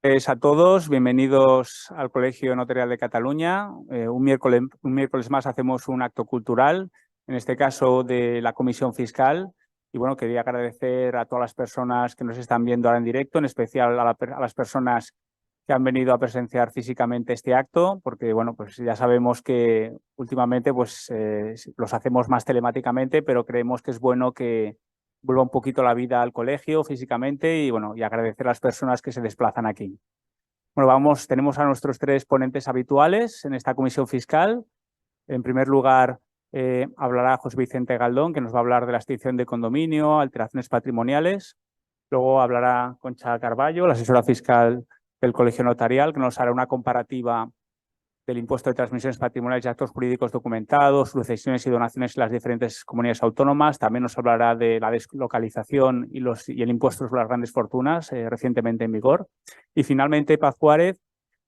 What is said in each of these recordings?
A todos, bienvenidos al Colegio Notarial de Cataluña. Un miércoles más hacemos un acto cultural, en este caso de la Comisión Fiscal. Y bueno, quería agradecer a todas las personas que nos están viendo ahora en directo, en especial a las personas que han venido a presenciar físicamente este acto, porque bueno, pues ya sabemos que últimamente pues, los hacemos más telemáticamente, pero creemos que es bueno que vuelva un poquito la vida al colegio físicamente y bueno, y agradecer a las personas que se desplazan aquí. Bueno, tenemos a nuestros tres ponentes habituales en esta comisión fiscal. En primer lugar, hablará José Vicente Galdón, que nos va a hablar de la extinción de condominio, alteraciones patrimoniales. Luego hablará Concha Carballo, la asesora fiscal del Colegio Notarial, que nos hará una comparativa del impuesto de transmisiones patrimoniales y actos jurídicos documentados, sucesiones y donaciones en las diferentes comunidades autónomas. También nos hablará de la deslocalización y el impuesto sobre las grandes fortunas recientemente en vigor. Y finalmente, Paz Juárez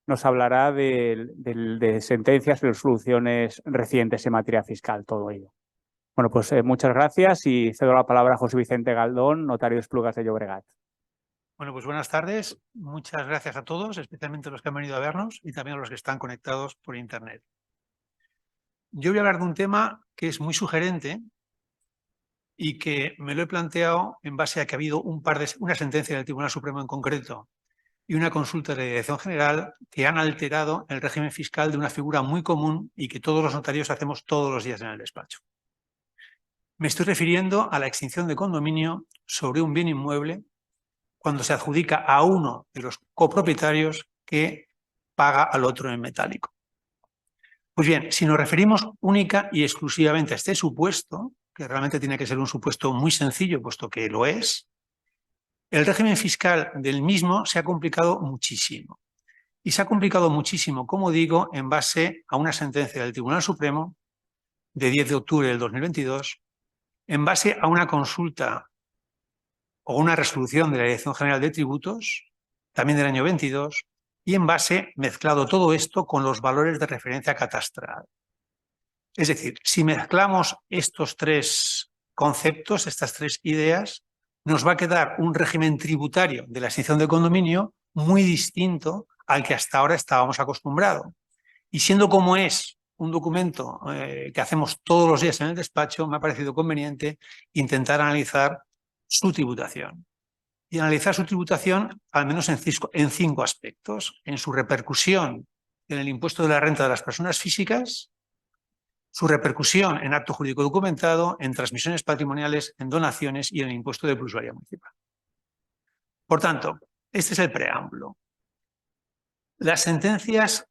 nos hablará de sentencias y resoluciones recientes en materia fiscal, todo ello. Bueno, pues muchas gracias y cedo la palabra a José Vicente Galdón, notario de Esplugas de Llobregat. Bueno, pues buenas tardes. Muchas gracias a todos, especialmente a los que han venido a vernos y también a los que están conectados por Internet. Yo voy a hablar de un tema que es muy sugerente y que me lo he planteado en base a que ha habido una sentencia del Tribunal Supremo en concreto y una consulta de la Dirección General que han alterado el régimen fiscal de una figura muy común y que todos los notarios hacemos todos los días en el despacho. Me estoy refiriendo a la extinción de condominio sobre un bien inmueble cuando se adjudica a uno de los copropietarios que paga al otro en metálico. Pues bien, si nos referimos única y exclusivamente a este supuesto, que realmente tiene que ser un supuesto muy sencillo, puesto que lo es, el régimen fiscal del mismo se ha complicado muchísimo. Y se ha complicado muchísimo, como digo, en base a una sentencia del Tribunal Supremo de 10 de octubre del 2022, en base a una consulta o una resolución de la Dirección General de Tributos, también del año 22, y en base, mezclado todo esto con los valores de referencia catastral. Es decir, si mezclamos estos tres conceptos, estas tres ideas, nos va a quedar un régimen tributario de la extinción de condominio muy distinto al que hasta ahora estábamos acostumbrados. Y siendo como es un documento que hacemos todos los días en el despacho, me ha parecido conveniente intentar analizar su tributación. Y analizar su tributación al menos en cinco aspectos. En su repercusión en el impuesto de la renta de las personas físicas, su repercusión en acto jurídico documentado, en transmisiones patrimoniales, en donaciones y en el impuesto de plusvalía municipal. Por tanto, este es el preámbulo. La sentencia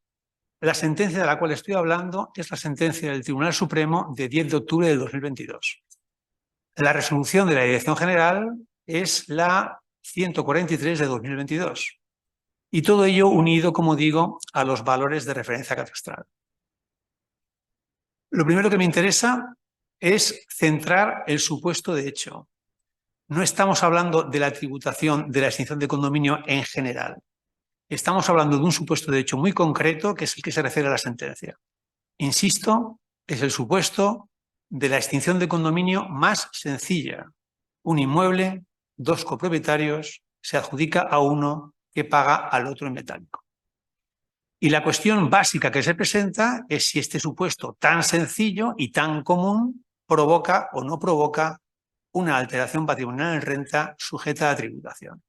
de la cual estoy hablando es la sentencia del Tribunal Supremo de 10 de octubre del 2022. La resolución de la Dirección General es la 143 de 2022. Y todo ello unido, como digo, a los valores de referencia catastral. Lo primero que me interesa es centrar el supuesto de hecho. No estamos hablando de la tributación de la extinción de condominio en general. Estamos hablando de un supuesto de hecho muy concreto que es el que se refiere a la sentencia. Insisto, es el supuesto de la extinción de condominio más sencilla. Un inmueble, dos copropietarios, se adjudica a uno que paga al otro en metálico. Y la cuestión básica que se presenta es si este supuesto tan sencillo y tan común provoca o no provoca una alteración patrimonial en renta sujeta a tributación.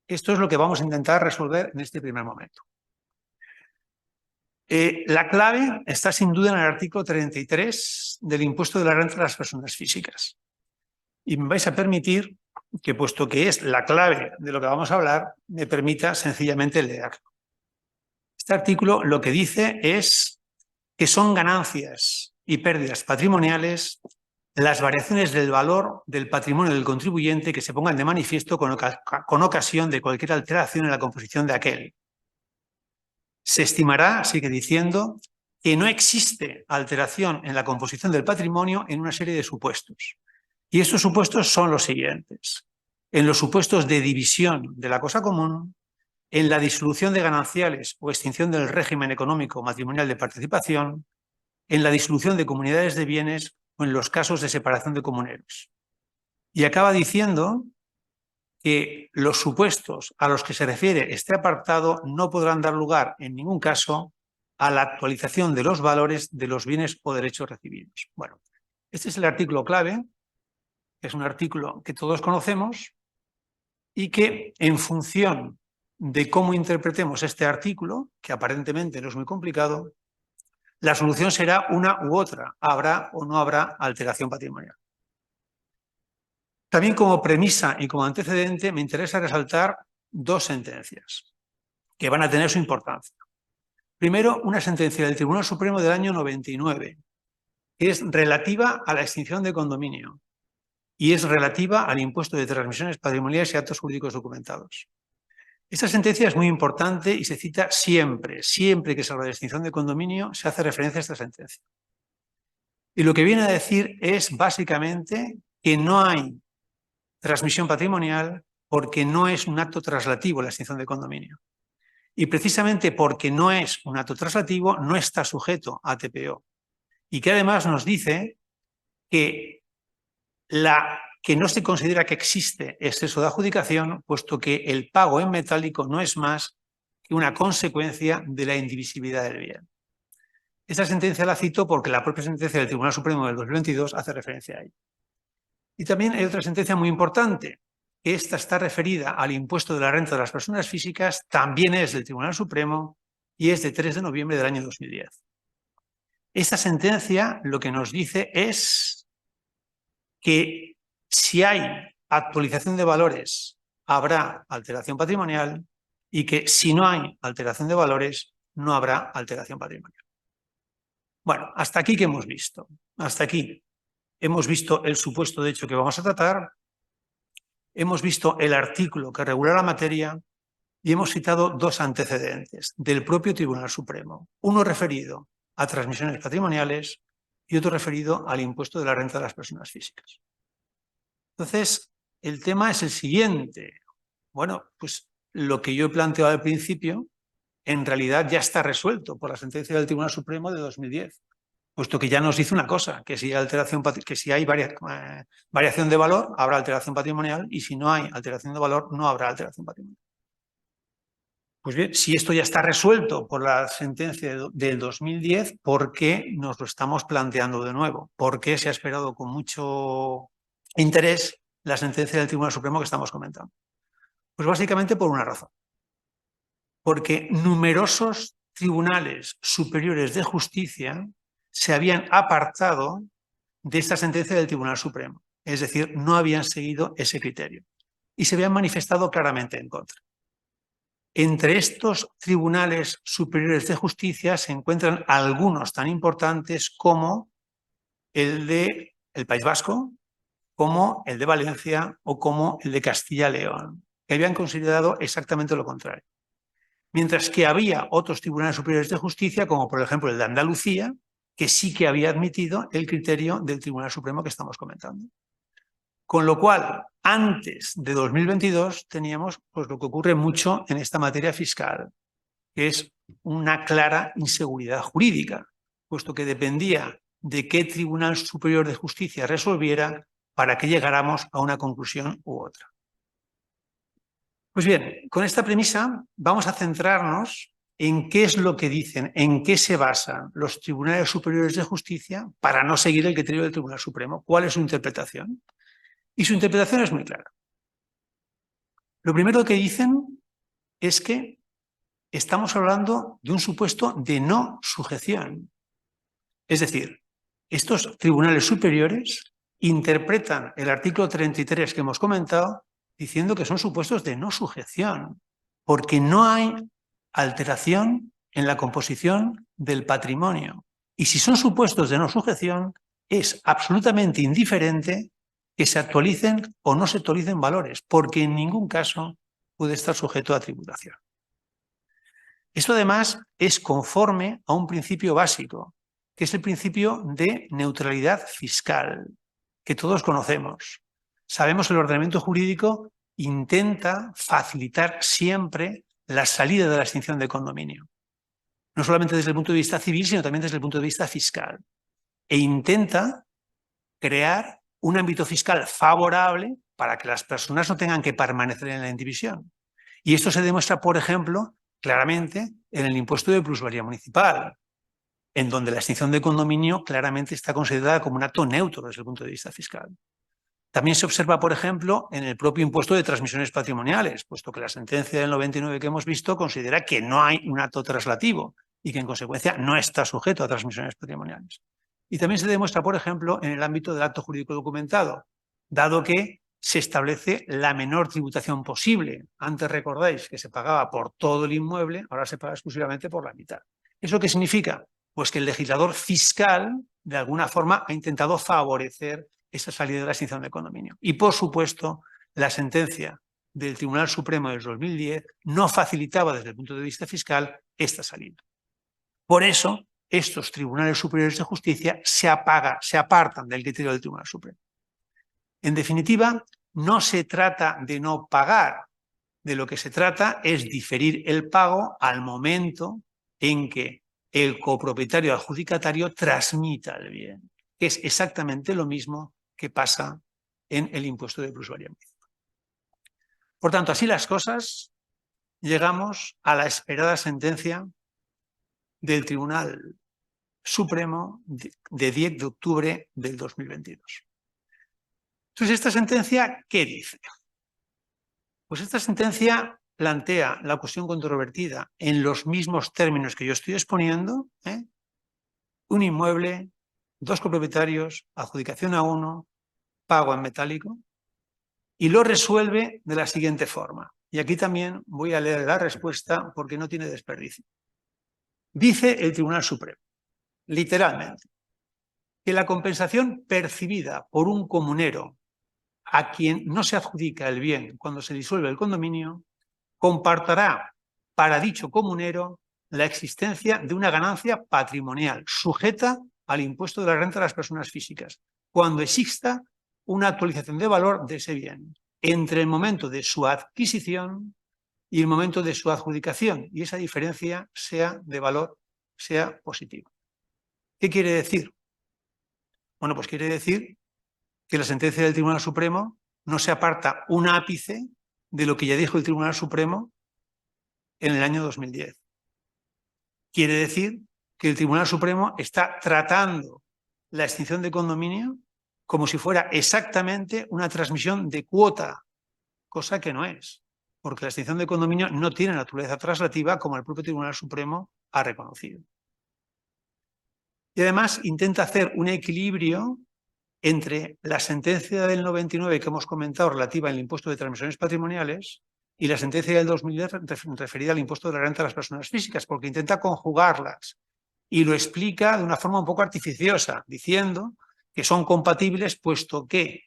Esto es lo que vamos a intentar resolver en este primer momento. La clave está sin duda en el artículo 33 del impuesto de la renta de las personas físicas. Y me vais a permitir que, puesto que es la clave de lo que vamos a hablar, me permita sencillamente leerlo. Este artículo lo que dice es que son ganancias y pérdidas patrimoniales las variaciones del valor del patrimonio del contribuyente que se pongan de manifiesto con ocasión de cualquier alteración en la composición de aquel. Se estimará, sigue diciendo, que no existe alteración en la composición del patrimonio en una serie de supuestos. Y estos supuestos son los siguientes. En los supuestos de división de la cosa común, en la disolución de gananciales o extinción del régimen económico matrimonial de participación, en la disolución de comunidades de bienes o en los casos de separación de comuneros. Y acaba diciendo que los supuestos a los que se refiere este apartado no podrán dar lugar en ningún caso a la actualización de los valores de los bienes o derechos recibidos. Bueno, este es el artículo clave, que es un artículo que todos conocemos y que en función de cómo interpretemos este artículo, que aparentemente no es muy complicado, la solución será una u otra. Habrá o no habrá alteración patrimonial. También como premisa y como antecedente me interesa resaltar dos sentencias que van a tener su importancia. Primero, una sentencia del Tribunal Supremo del año 99, que es relativa a la extinción de condominio y es relativa al impuesto de transmisiones patrimoniales y actos jurídicos documentados. Esta sentencia es muy importante y se cita siempre que se habla de extinción de condominio se hace referencia a esta sentencia. Y lo que viene a decir es básicamente que no hay transmisión patrimonial porque no es un acto traslativo la extinción de condominio. Y precisamente porque no es un acto traslativo, no está sujeto a TPO. Y que además nos dice que no se considera que existe exceso de adjudicación, puesto que el pago en metálico no es más que una consecuencia de la indivisibilidad del bien. Esta sentencia la cito porque la propia sentencia del Tribunal Supremo del 2022 hace referencia a ello. Y también hay otra sentencia muy importante, que esta está referida al impuesto de la renta de las personas físicas, también es del Tribunal Supremo y es de 3 de noviembre del año 2010. Esta sentencia lo que nos dice es que si hay actualización de valores, habrá alteración patrimonial y que si no hay alteración de valores, no habrá alteración patrimonial. Bueno, hasta aquí, ¿qué hemos visto? Hasta aquí hemos visto el supuesto de hecho que vamos a tratar, hemos visto el artículo que regula la materia y hemos citado dos antecedentes del propio Tribunal Supremo. Uno referido a transmisiones patrimoniales y otro referido al impuesto de la renta de las personas físicas. Entonces, el tema es el siguiente. Bueno, pues lo que yo he planteado al principio, en realidad ya está resuelto por la sentencia del Tribunal Supremo de 2010, puesto que ya nos dice una cosa, que si hay variación de valor, habrá alteración patrimonial, y si no hay alteración de valor, no habrá alteración patrimonial. Pues bien, si esto ya está resuelto por la sentencia del 2010, ¿por qué nos lo estamos planteando de nuevo? ¿Por qué se ha esperado con mucho interés la sentencia del Tribunal Supremo que estamos comentando? Pues básicamente por una razón. Porque numerosos tribunales superiores de justicia se habían apartado de esta sentencia del Tribunal Supremo. Es decir, no habían seguido ese criterio y se habían manifestado claramente en contra. Entre estos tribunales superiores de justicia se encuentran algunos tan importantes como el de el País Vasco, como el de Valencia o como el de Castilla-León, que habían considerado exactamente lo contrario. Mientras que había otros tribunales superiores de justicia, como por ejemplo el de Andalucía, que sí que había admitido el criterio del Tribunal Supremo que estamos comentando. Con lo cual, antes de 2022 teníamos pues, lo que ocurre mucho en esta materia fiscal, que es una clara inseguridad jurídica, puesto que dependía de qué Tribunal Superior de Justicia resolviera para que llegáramos a una conclusión u otra. Pues bien, con esta premisa vamos a centrarnos en qué es lo que dicen, en qué se basan los tribunales superiores de justicia para no seguir el criterio del Tribunal Supremo. ¿Cuál es su interpretación? Y su interpretación es muy clara. Lo primero que dicen es que estamos hablando de un supuesto de no sujeción. Es decir, estos tribunales superiores interpretan el artículo 33 que hemos comentado diciendo que son supuestos de no sujeción, porque no hay alteración en la composición del patrimonio. Y si son supuestos de no sujeción, es absolutamente indiferente que se actualicen o no se actualicen valores, porque en ningún caso puede estar sujeto a tributación. Esto además es conforme a un principio básico, que es el principio de neutralidad fiscal, que todos conocemos. Sabemos que el ordenamiento jurídico intenta facilitar siempre la salida de la extinción de condominio, no solamente desde el punto de vista civil, sino también desde el punto de vista fiscal, e intenta crear un ámbito fiscal favorable para que las personas no tengan que permanecer en la indivisión. Y esto se demuestra, por ejemplo, claramente en el impuesto de plusvalía municipal, en donde la extinción de condominio claramente está considerada como un acto neutro desde el punto de vista fiscal. También se observa, por ejemplo, en el propio impuesto de transmisiones patrimoniales, puesto que la sentencia del 99 que hemos visto considera que no hay un acto traslativo y que en consecuencia no está sujeto a transmisiones patrimoniales. Y también se demuestra, por ejemplo, en el ámbito del acto jurídico documentado, dado que se establece la menor tributación posible. Antes recordáis que se pagaba por todo el inmueble, ahora se paga exclusivamente por la mitad. ¿Eso qué significa? Pues que el legislador fiscal, de alguna forma, ha intentado favorecer esa salida de la extinción de condominio. Y, por supuesto, la sentencia del Tribunal Supremo del 2010 no facilitaba desde el punto de vista fiscal esta salida. Por eso, estos tribunales superiores de justicia se apartan del criterio del Tribunal Supremo. En definitiva, no se trata de no pagar, de lo que se trata es diferir el pago al momento en que el copropietario adjudicatario transmita el bien, que es exactamente lo mismo que pasa en el impuesto de plusvalía municipal. Por tanto, así las cosas, llegamos a la esperada sentencia del Tribunal Supremo de 10 de octubre del 2022. Entonces, ¿esta sentencia qué dice? Pues esta sentencia plantea la cuestión controvertida en los mismos términos que yo estoy exponiendo, un inmueble, dos copropietarios, adjudicación a uno, pago en metálico, y lo resuelve de la siguiente forma. Y aquí también voy a leer la respuesta porque no tiene desperdicio. Dice el Tribunal Supremo, literalmente, que la compensación percibida por un comunero a quien no se adjudica el bien cuando se disuelve el condominio, comportará para dicho comunero la existencia de una ganancia patrimonial sujeta al impuesto de la renta de las personas físicas, cuando exista una actualización de valor de ese bien entre el momento de su adquisición y el momento de su adjudicación, y esa diferencia sea de valor, sea positiva. ¿Qué quiere decir? Bueno, pues quiere decir que la sentencia del Tribunal Supremo no se aparta un ápice de lo que ya dijo el Tribunal Supremo en el año 2010. Quiere decir que el Tribunal Supremo está tratando la extinción de condominio como si fuera exactamente una transmisión de cuota, cosa que no es, porque la extinción de condominio no tiene naturaleza traslativa como el propio Tribunal Supremo ha reconocido. Y además intenta hacer un equilibrio entre la sentencia del 99 que hemos comentado relativa al impuesto de transmisiones patrimoniales y la sentencia del 2010 referida al impuesto de la renta de las personas físicas, porque intenta conjugarlas y lo explica de una forma un poco artificiosa, diciendo que son compatibles puesto que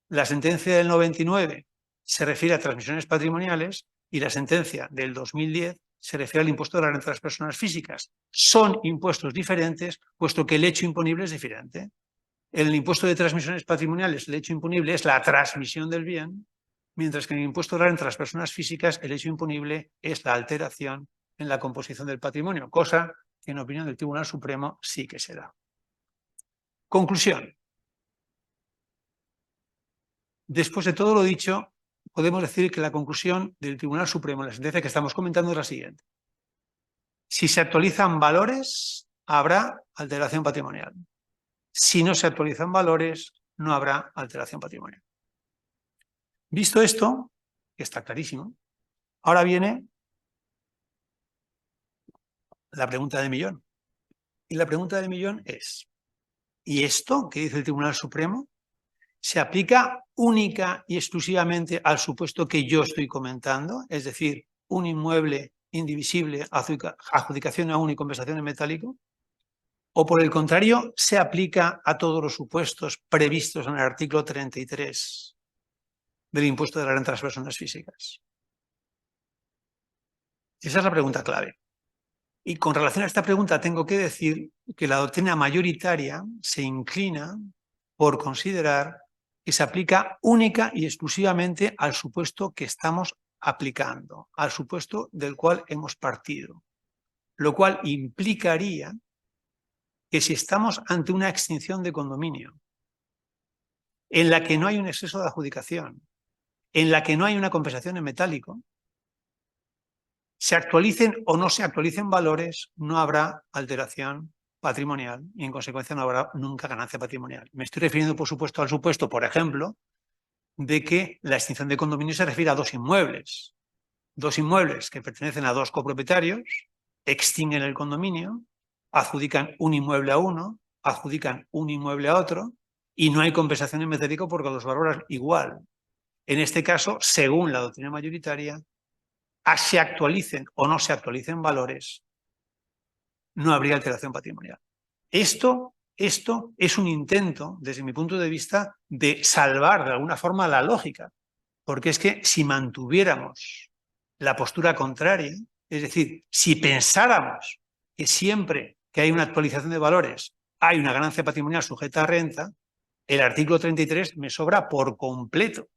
la sentencia del 99 se refiere a transmisiones patrimoniales y la sentencia del 2010 se refiere al impuesto de la renta de las personas físicas. Son impuestos diferentes, puesto que el hecho imponible es diferente. En el impuesto de transmisiones patrimoniales, el hecho imponible es la transmisión del bien, mientras que en el impuesto de la renta de las personas físicas, el hecho imponible es la alteración en la composición del patrimonio, cosa que en opinión del Tribunal Supremo sí que se da. Conclusión. Después de todo lo dicho, podemos decir que la conclusión del Tribunal Supremo en la sentencia que estamos comentando es la siguiente. Si se actualizan valores, habrá alteración patrimonial. Si no se actualizan valores, no habrá alteración patrimonial. Visto esto, que está clarísimo, ahora viene la pregunta del millón. Y la pregunta del millón es, ¿y esto que dice el Tribunal Supremo se aplica única y exclusivamente al supuesto que yo estoy comentando? Es decir, un inmueble indivisible, adjudicación a uno y compensación en metálico. ¿O por el contrario, se aplica a todos los supuestos previstos en el artículo 33 del impuesto de la renta de las personas físicas? Esa es la pregunta clave. Y con relación a esta pregunta tengo que decir que la doctrina mayoritaria se inclina por considerar que se aplica única y exclusivamente al supuesto que estamos aplicando, al supuesto del cual hemos partido, lo cual implicaría que si estamos ante una extinción de condominio en la que no hay un exceso de adjudicación, en la que no hay una compensación en metálico, se actualicen o no se actualicen valores, no habrá alteración patrimonial y en consecuencia no habrá nunca ganancia patrimonial. Me estoy refiriendo, por supuesto, al supuesto, por ejemplo, de que la extinción de condominio se refiere a dos inmuebles que pertenecen a dos copropietarios, extinguen el condominio, adjudican un inmueble a uno, adjudican un inmueble a otro y no hay compensación en metálico porque los valoran igual. En este caso, según la doctrina mayoritaria, se actualicen o no se actualicen valores, no habría alteración patrimonial. Esto es un intento, desde mi punto de vista, de salvar de alguna forma la lógica, porque es que si mantuviéramos la postura contraria, es decir, si pensáramos que siempre que hay una actualización de valores hay una ganancia patrimonial sujeta a renta, el artículo 33 me sobra por completo.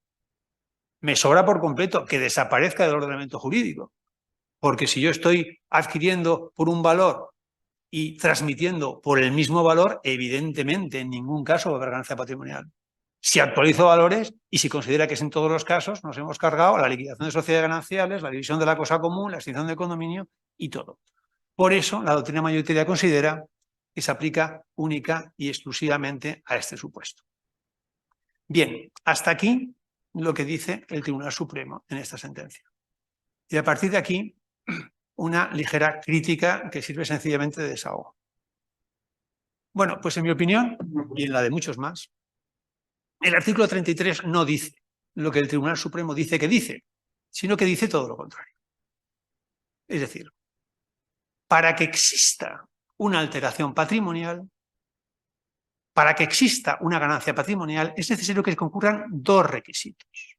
Me sobra por completo que desaparezca del ordenamiento jurídico. Porque si yo estoy adquiriendo por un valor y transmitiendo por el mismo valor, evidentemente en ningún caso va a haber ganancia patrimonial. Si actualizo valores y si considera que es en todos los casos, nos hemos cargado la liquidación de sociedades gananciales, la división de la cosa común, la extinción del condominio y todo. Por eso la doctrina mayoritaria considera que se aplica única y exclusivamente a este supuesto. Bien, hasta aquí lo que dice el Tribunal Supremo en esta sentencia. Y a partir de aquí, una ligera crítica que sirve sencillamente de desahogo. Bueno, pues en mi opinión, y en la de muchos más, el artículo 33 no dice lo que el Tribunal Supremo dice que dice, sino que dice todo lo contrario. Es decir, para que exista una alteración patrimonial, para que exista una ganancia patrimonial, es necesario que concurran dos requisitos.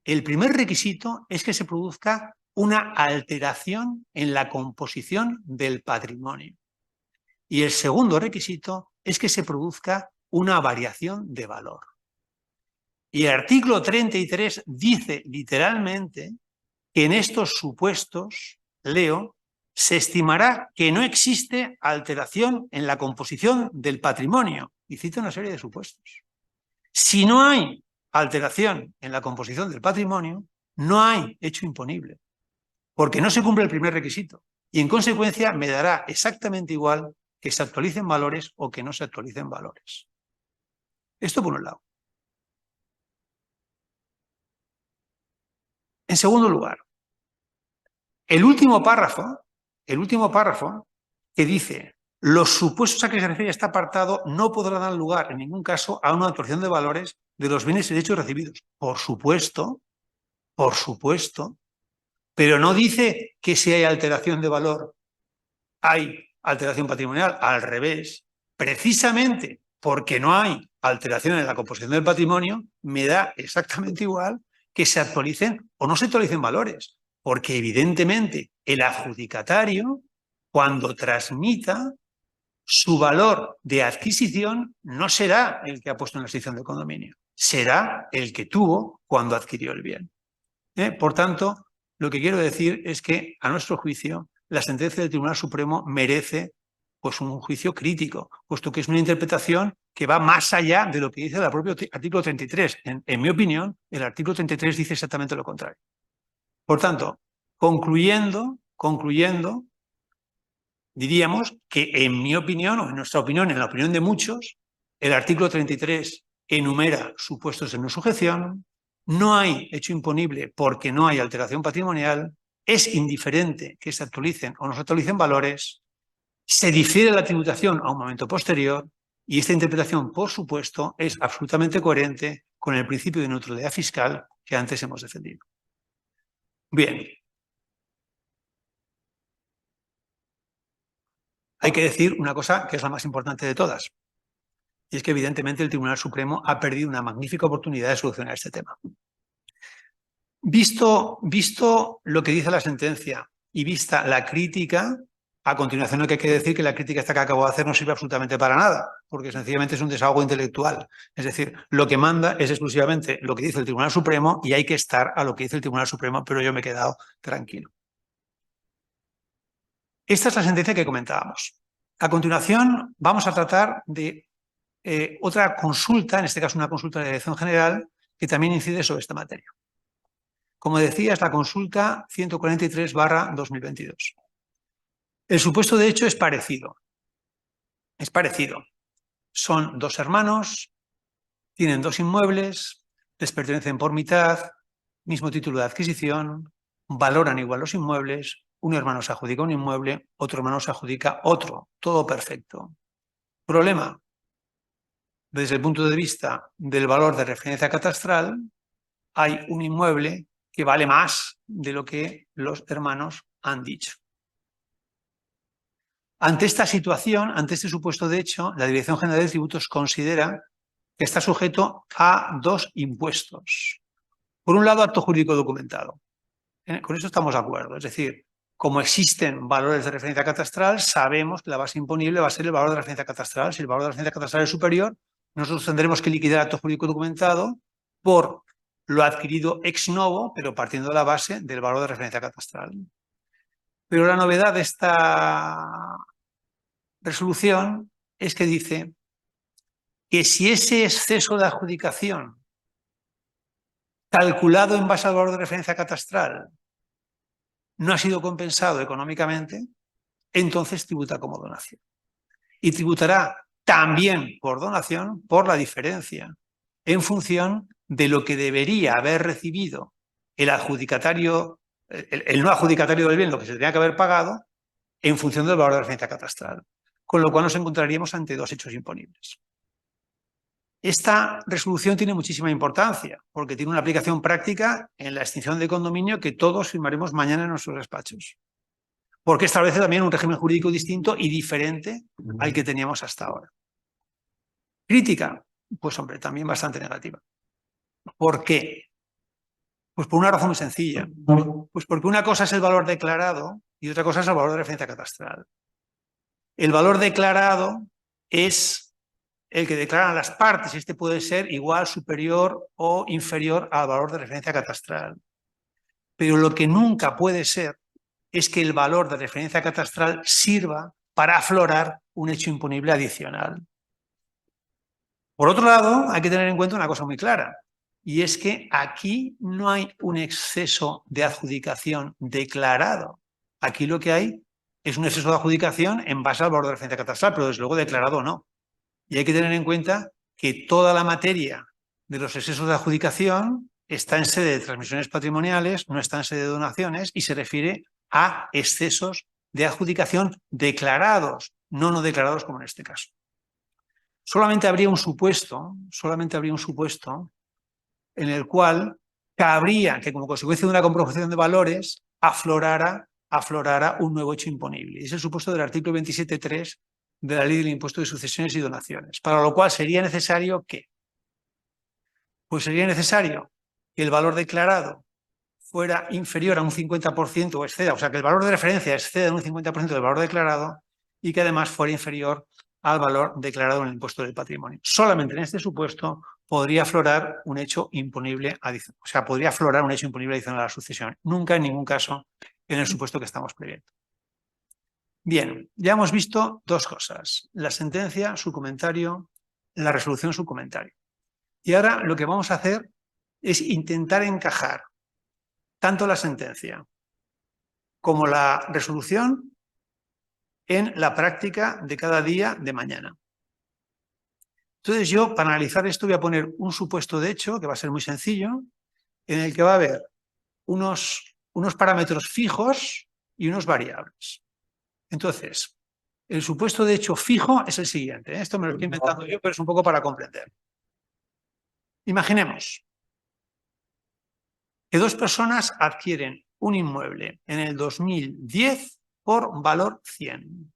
El primer requisito es que se produzca una alteración en la composición del patrimonio. Y el segundo requisito es que se produzca una variación de valor. Y el artículo 33 dice literalmente que en estos supuestos, leo, se estimará que no existe alteración en la composición del patrimonio. Y cita una serie de supuestos. Si no hay alteración en la composición del patrimonio, no hay hecho imponible, porque no se cumple el primer requisito. Y en consecuencia me dará exactamente igual que se actualicen valores o que no se actualicen valores. Esto por un lado. En segundo lugar, el último párrafo que dice: los supuestos a que se refiere este apartado no podrán dar lugar en ningún caso a una actualización de valores de los bienes y derechos recibidos. Por supuesto, pero no dice que si hay alteración de valor hay alteración patrimonial, al revés. Precisamente porque no hay alteración en la composición del patrimonio, me da exactamente igual que se actualicen o no se actualicen valores, porque evidentemente el adjudicatario, cuando transmita, su valor de adquisición no será el que ha puesto en la extinción del condominio, será el que tuvo cuando adquirió el bien. Por tanto, lo que quiero decir es que, a nuestro juicio, la sentencia del Tribunal Supremo merece pues, un juicio crítico, puesto que es una interpretación que va más allá de lo que dice el propio artículo 33. En mi opinión, el artículo 33 dice exactamente lo contrario. Por tanto, concluyendo, diríamos que en mi opinión, o en nuestra opinión, en la opinión de muchos, el artículo 33 enumera supuestos de no sujeción, no hay hecho imponible porque no hay alteración patrimonial, es indiferente que se actualicen o no se actualicen valores, se difiere la tributación a un momento posterior y esta interpretación, por supuesto, es absolutamente coherente con el principio de neutralidad fiscal que antes hemos defendido. Bien. Hay que decir una cosa que es la más importante de todas, y es que evidentemente el Tribunal Supremo ha perdido una magnífica oportunidad de solucionar este tema. Visto lo que dice la sentencia y vista la crítica, a continuación lo que hay que decir que la crítica esta que acabo de hacer no sirve absolutamente para nada, porque sencillamente es un desahogo intelectual. Es decir, lo que manda es exclusivamente lo que dice el Tribunal Supremo y hay que estar a lo que dice el Tribunal Supremo, pero yo me he quedado tranquilo. Esta es la sentencia que comentábamos. A continuación vamos a tratar de otra consulta, en este caso una consulta de la Dirección General, que también incide sobre esta materia. Como decía, es la consulta 143/2022. El supuesto de hecho es parecido. Es parecido. Son dos hermanos, tienen dos inmuebles, les pertenecen por mitad, mismo título de adquisición, valoran igual los inmuebles, un hermano se adjudica un inmueble, otro hermano se adjudica otro, todo perfecto. Problema, desde el punto de vista del valor de referencia catastral, hay un inmueble que vale más de lo que los hermanos han dicho. Ante esta situación, ante este supuesto de hecho, la Dirección General de Tributos considera que está sujeto a dos impuestos. Por un lado, acto jurídico documentado. Con eso estamos de acuerdo. Es decir, como existen valores de referencia catastral, sabemos que la base imponible va a ser el valor de referencia catastral. Si el valor de referencia catastral es superior, nosotros tendremos que liquidar el acto jurídico documentado por lo adquirido ex novo, pero partiendo de la base del valor de referencia catastral. Pero la novedad de esta resolución es que dice que si ese exceso de adjudicación calculado en base al valor de referencia catastral no ha sido compensado económicamente, entonces tributa como donación. Y tributará también por donación por la diferencia en función de lo que debería haber recibido el adjudicatario, el no adjudicatario del bien, lo que se tenía que haber pagado, en función del valor de referencia catastral. Con lo cual nos encontraríamos ante dos hechos imponibles. Esta resolución tiene muchísima importancia porque tiene una aplicación práctica en la extinción de condominio que todos firmaremos mañana en nuestros despachos. Porque establece también un régimen jurídico distinto y diferente al que teníamos hasta ahora. Crítica, pues hombre, también bastante negativa. ¿Por qué? Pues por una razón muy sencilla. Pues porque una cosa es el valor declarado y otra cosa es el valor de referencia catastral. El valor declarado es el que declaran las partes. Este puede ser igual, superior o inferior al valor de referencia catastral. Pero lo que nunca puede ser es que el valor de referencia catastral sirva para aflorar un hecho imponible adicional. Por otro lado, hay que tener en cuenta una cosa muy clara, y es que aquí no hay un exceso de adjudicación declarado. Aquí lo que hay es un exceso de adjudicación en base al valor de referencia catastral, pero desde luego declarado no. Y hay que tener en cuenta que toda la materia de los excesos de adjudicación está en sede de transmisiones patrimoniales, no está en sede de donaciones y se refiere a excesos de adjudicación declarados, no declarados como en este caso. Solamente habría un supuesto en el cual cabría que como consecuencia de una comprobación de valores aflorara un nuevo hecho imponible. Es el supuesto del artículo 27.3 de la Ley del Impuesto de Sucesiones y Donaciones, para lo cual sería necesario ¿qué? Pues sería necesario que el valor declarado fuera inferior a un 50% o exceda, o sea, que el valor de referencia exceda un 50% del valor declarado y que además fuera inferior al valor declarado en el impuesto del patrimonio. Solamente en este supuesto podría aflorar un hecho imponible adicional, o sea, podría aflorar un hecho imponible adicional a la sucesión. Nunca en ningún caso en el supuesto que estamos previendo. Bien, ya hemos visto dos cosas, la sentencia, su comentario, la resolución, su comentario. Y ahora lo que vamos a hacer es intentar encajar tanto la sentencia como la resolución en la práctica de cada día de mañana. Entonces yo, para analizar esto, voy a poner un supuesto de hecho, que va a ser muy sencillo, en el que va a haber unos parámetros fijos y unos variables. Entonces, el supuesto de hecho fijo es el siguiente. Esto me lo estoy inventando yo, pero es un poco para comprender. Imaginemos que dos personas adquieren un inmueble en el 2010 por valor 100.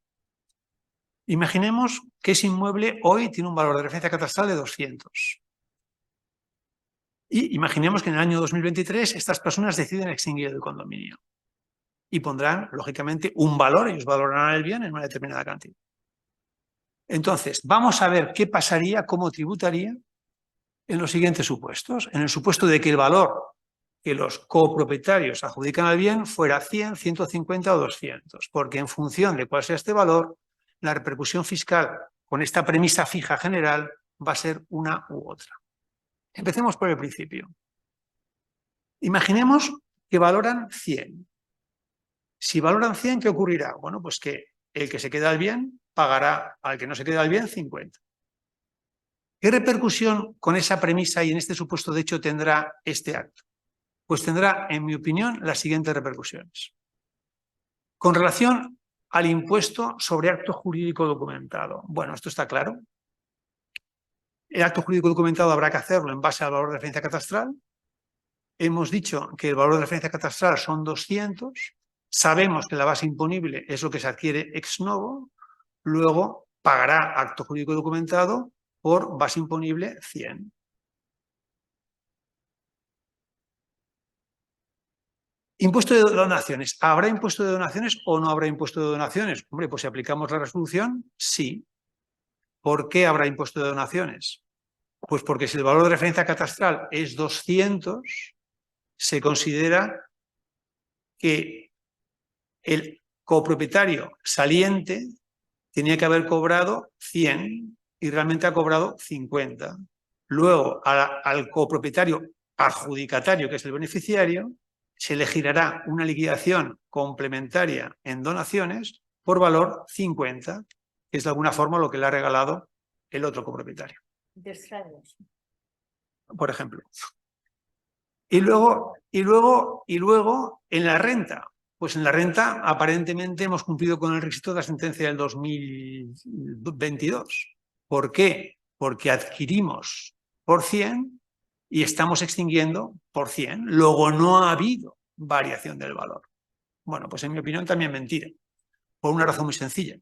Imaginemos que ese inmueble hoy tiene un valor de referencia catastral de 200. Y imaginemos que en el año 2023 estas personas deciden extinguir el condominio. Y pondrán, lógicamente, un valor, ellos valorarán el bien en una determinada cantidad. Entonces, vamos a ver qué pasaría, cómo tributaría en los siguientes supuestos. En el supuesto de que el valor que los copropietarios adjudican al bien fuera 100, 150 o 200, porque en función de cuál sea este valor, la repercusión fiscal con esta premisa fija general va a ser una u otra. Empecemos por el principio. Imaginemos que valoran 100. Si valoran 100, ¿qué ocurrirá? Bueno, pues que el que se queda al bien pagará al que no se queda al bien 50. ¿Qué repercusión con esa premisa y en este supuesto de hecho tendrá este acto? Pues tendrá, en mi opinión, las siguientes repercusiones. Con relación al impuesto sobre acto jurídico documentado. Bueno, esto está claro. El acto jurídico documentado habrá que hacerlo en base al valor de referencia catastral. Hemos dicho que el valor de referencia catastral son 200. Sabemos que la base imponible es lo que se adquiere ex novo. Luego pagará acto jurídico documentado por base imponible 100. Impuesto de donaciones. ¿Habrá impuesto de donaciones o no habrá impuesto de donaciones? Hombre, pues si aplicamos la resolución, sí. ¿Por qué habrá impuesto de donaciones? Pues porque si el valor de referencia catastral es 200, se considera que el copropietario saliente tenía que haber cobrado 100 y realmente ha cobrado 50. Luego, al copropietario adjudicatario, que es el beneficiario, se le girará una liquidación complementaria en donaciones por valor 50, que es de alguna forma lo que le ha regalado el otro copropietario. Por ejemplo. Y luego, en la renta. Pues en la renta, aparentemente, hemos cumplido con el requisito de la sentencia del 2022. ¿Por qué? Porque adquirimos por 100 y estamos extinguiendo por 100. Luego no ha habido variación del valor. Bueno, pues en mi opinión también mentira. Por una razón muy sencilla.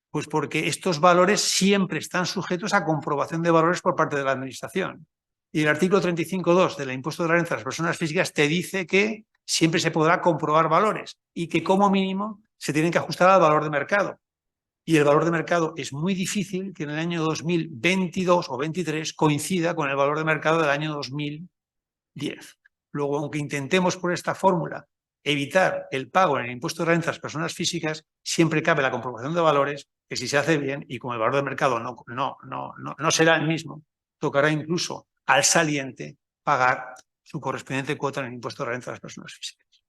Pues porque estos valores siempre están sujetos a comprobación de valores por parte de la Administración. Y el artículo 35.2 del impuesto de la renta de las personas físicas te dice que siempre se podrá comprobar valores y que como mínimo se tienen que ajustar al valor de mercado. Y el valor de mercado es muy difícil que en el año 2022 o 2023 coincida con el valor de mercado del año 2010. Luego, aunque intentemos por esta fórmula evitar el pago en el impuesto de renta de las personas físicas, siempre cabe la comprobación de valores, que si se hace bien y como el valor de mercado no será el mismo, tocará incluso al saliente pagar su correspondiente cuota en el impuesto de renta de las personas físicas.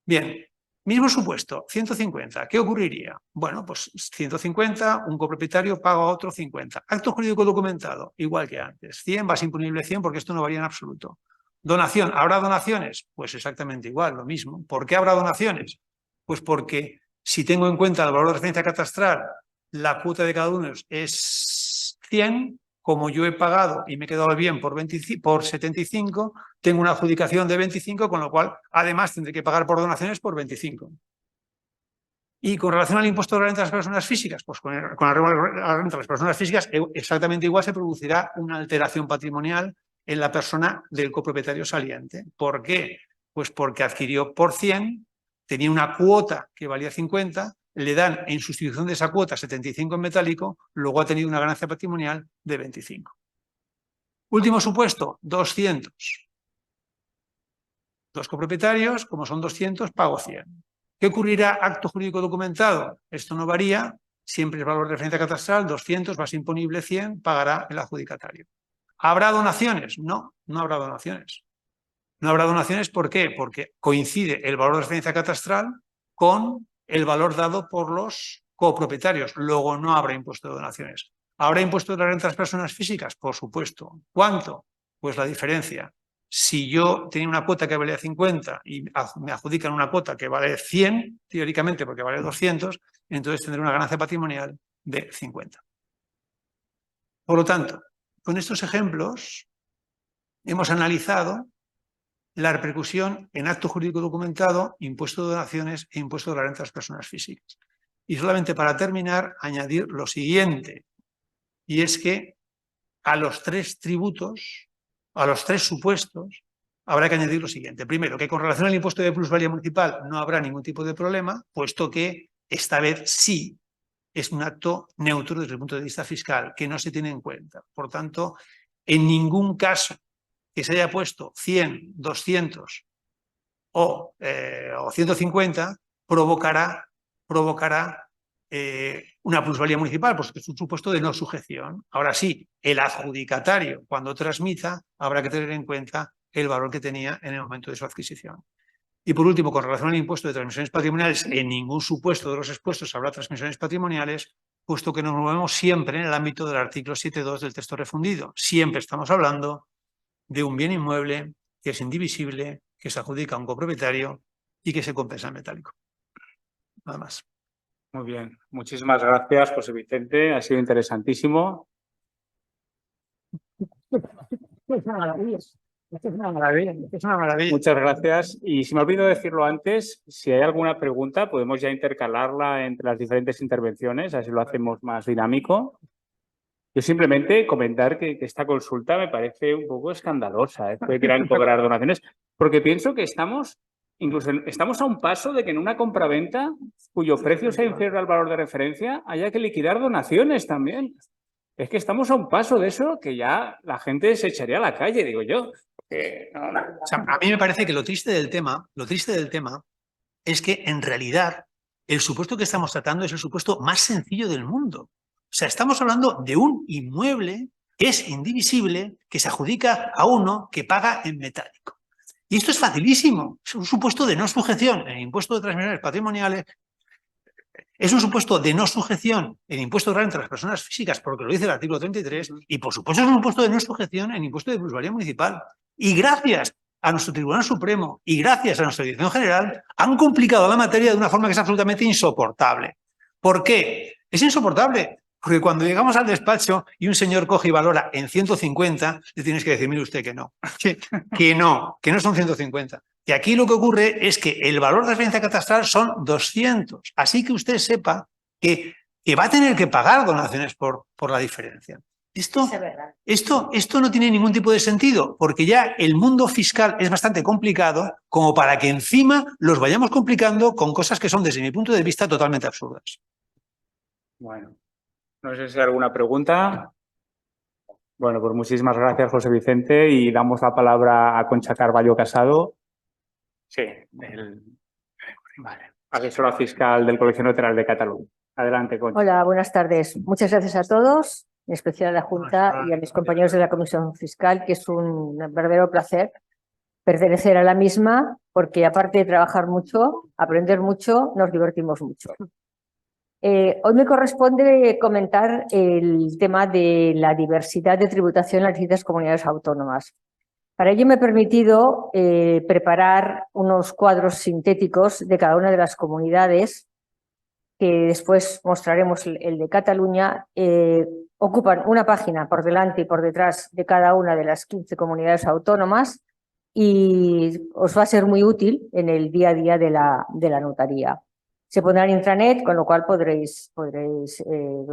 Bien, mismo supuesto, 150. ¿Qué ocurriría? Bueno, pues 150, un copropietario paga a otro 50. Acto jurídico documentado, igual que antes. 100, base imponible 100, porque esto no varía en absoluto. Donación, ¿habrá donaciones? Pues exactamente igual, lo mismo. ¿Por qué habrá donaciones? Pues porque si tengo en cuenta el valor de referencia catastral, la cuota de cada uno es 100, como yo he pagado y me he quedado bien por 75, tengo una adjudicación de 25, con lo cual además tendré que pagar por donaciones por 25. Y con relación al impuesto de la renta de las personas físicas, pues con la renta de las personas físicas exactamente igual se producirá una alteración patrimonial en la persona del copropietario saliente. ¿Por qué? Pues porque adquirió por 100, tenía una cuota que valía 50, le dan en sustitución de esa cuota 75 en metálico, luego ha tenido una ganancia patrimonial de 25. Último supuesto, 200. Dos copropietarios, como son 200, pago 100. ¿Qué ocurrirá acto jurídico documentado? Esto no varía, siempre es valor de referencia catastral, 200, base imponible 100, pagará el adjudicatario. ¿Habrá donaciones? No, no habrá donaciones. No habrá donaciones, ¿por qué? Porque coincide el valor de referencia catastral con el valor dado por los copropietarios. Luego no habrá impuesto de donaciones. ¿Habrá impuesto de la renta de las personas físicas? Por supuesto. ¿Cuánto? Pues la diferencia. Si yo tenía una cuota que valía 50 y me adjudican una cuota que vale 100, teóricamente porque vale 200, entonces tendré una ganancia patrimonial de 50. Por lo tanto, con estos ejemplos hemos analizado la repercusión en acto jurídico documentado, impuesto de donaciones e impuesto de la renta de las personas físicas. Y solamente para terminar, añadir lo siguiente, y es que a los tres tributos, a los tres supuestos, habrá que añadir lo siguiente. Primero, que con relación al impuesto de plusvalía municipal no habrá ningún tipo de problema, puesto que esta vez sí es un acto neutro desde el punto de vista fiscal, que no se tiene en cuenta. Por tanto, en ningún caso que se haya puesto 100, 200 o 150 provocará una plusvalía municipal, pues es un supuesto de no sujeción. Ahora sí, el adjudicatario, cuando transmita, habrá que tener en cuenta el valor que tenía en el momento de su adquisición. Y por último, con relación al impuesto de transmisiones patrimoniales, en ningún supuesto de los expuestos habrá transmisiones patrimoniales, puesto que nos movemos siempre en el ámbito del artículo 7.2 del texto refundido. Siempre estamos hablando de un bien inmueble que es indivisible, que se adjudica a un copropietario y que se compensa en metálico. Nada más. Muy bien, muchísimas gracias, José Vicente, ha sido interesantísimo. Es una maravilla. Es una maravilla. Es una maravilla. Muchas gracias. Y si me olvido decirlo antes, si hay alguna pregunta, podemos ya intercalarla entre las diferentes intervenciones, así lo hacemos más dinámico. Yo simplemente comentar que esta consulta me parece un poco escandalosa, que quieran cobrar donaciones, porque pienso que estamos a un paso de que en una compraventa cuyo precio sea inferior al valor de referencia haya que liquidar donaciones también. Es que estamos a un paso de eso que ya la gente se echaría a la calle, digo yo. O sea, a mí me parece que lo triste del tema es que en realidad el supuesto que estamos tratando es el supuesto más sencillo del mundo. O sea, estamos hablando de un inmueble que es indivisible, que se adjudica a uno que paga en metálico. Y esto es facilísimo. Es un supuesto de no sujeción en el impuesto de transmisiones patrimoniales. Es un supuesto de no sujeción en impuesto de renta de las personas físicas, porque lo dice el artículo 33, y por supuesto es un supuesto de no sujeción en impuesto de plusvalía municipal. Y gracias a nuestro Tribunal Supremo y gracias a nuestra Dirección General han complicado la materia de una forma que es absolutamente insoportable. ¿Por qué? Es insoportable. Porque cuando llegamos al despacho y un señor coge y valora en 150, le tienes que decir, mire usted que no, que no son 150. Y aquí lo que ocurre es que el valor de referencia catastral son 200. Así que usted sepa que va a tener que pagar donaciones por la diferencia. Esto no tiene ningún tipo de sentido, porque ya el mundo fiscal es bastante complicado como para que encima los vayamos complicando con cosas que son, desde mi punto de vista, totalmente absurdas. Bueno. No sé si hay alguna pregunta. Bueno, pues muchísimas gracias, José Vicente, y damos la palabra a Concha Carballo Casado. Sí, asesora fiscal del Colegio Notarial de Cataluña. Adelante, Concha. Hola, buenas tardes. Muchas gracias a todos, en especial a la Junta y a mis compañeros de la Comisión Fiscal, que es un verdadero placer pertenecer a la misma, porque aparte de trabajar mucho, aprender mucho, nos divertimos mucho. Hoy me corresponde comentar el tema de la diversidad de tributación en las distintas comunidades autónomas. Para ello me he permitido preparar unos cuadros sintéticos de cada una de las comunidades, que después mostraremos el de Cataluña. Ocupan una página por delante y por detrás de cada una de las 15 comunidades autónomas y os va a ser muy útil en el día a día de la notaría. Se pondrá en intranet, con lo cual podréis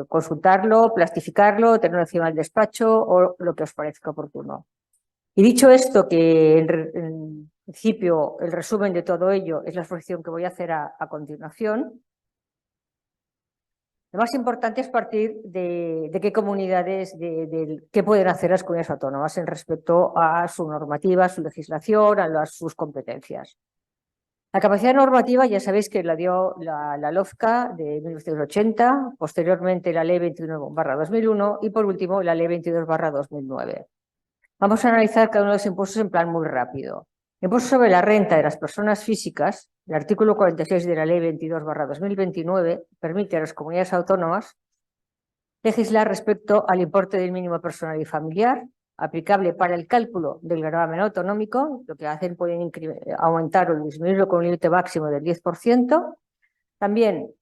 consultarlo, plastificarlo, tenerlo encima del despacho o lo que os parezca oportuno. Y dicho esto, que en principio el resumen de todo ello es la exposición que voy a hacer a continuación, lo más importante es partir de qué comunidades, qué pueden hacer las comunidades autónomas en respecto a su normativa, a su legislación, a sus competencias. La capacidad normativa ya sabéis que la dio la LOFCA de 1980, posteriormente la Ley 21/2001 y por último la Ley 22/2009. Vamos a analizar cada uno de los impuestos en plan muy rápido. Impuesto sobre la renta de las personas físicas, el artículo 46 de la Ley 22/2029 permite a las comunidades autónomas legislar respecto al importe del mínimo personal y familiar, aplicable para el cálculo del gravamen autonómico. Lo que hacen, pueden aumentar o disminuirlo con un límite máximo del 10%. También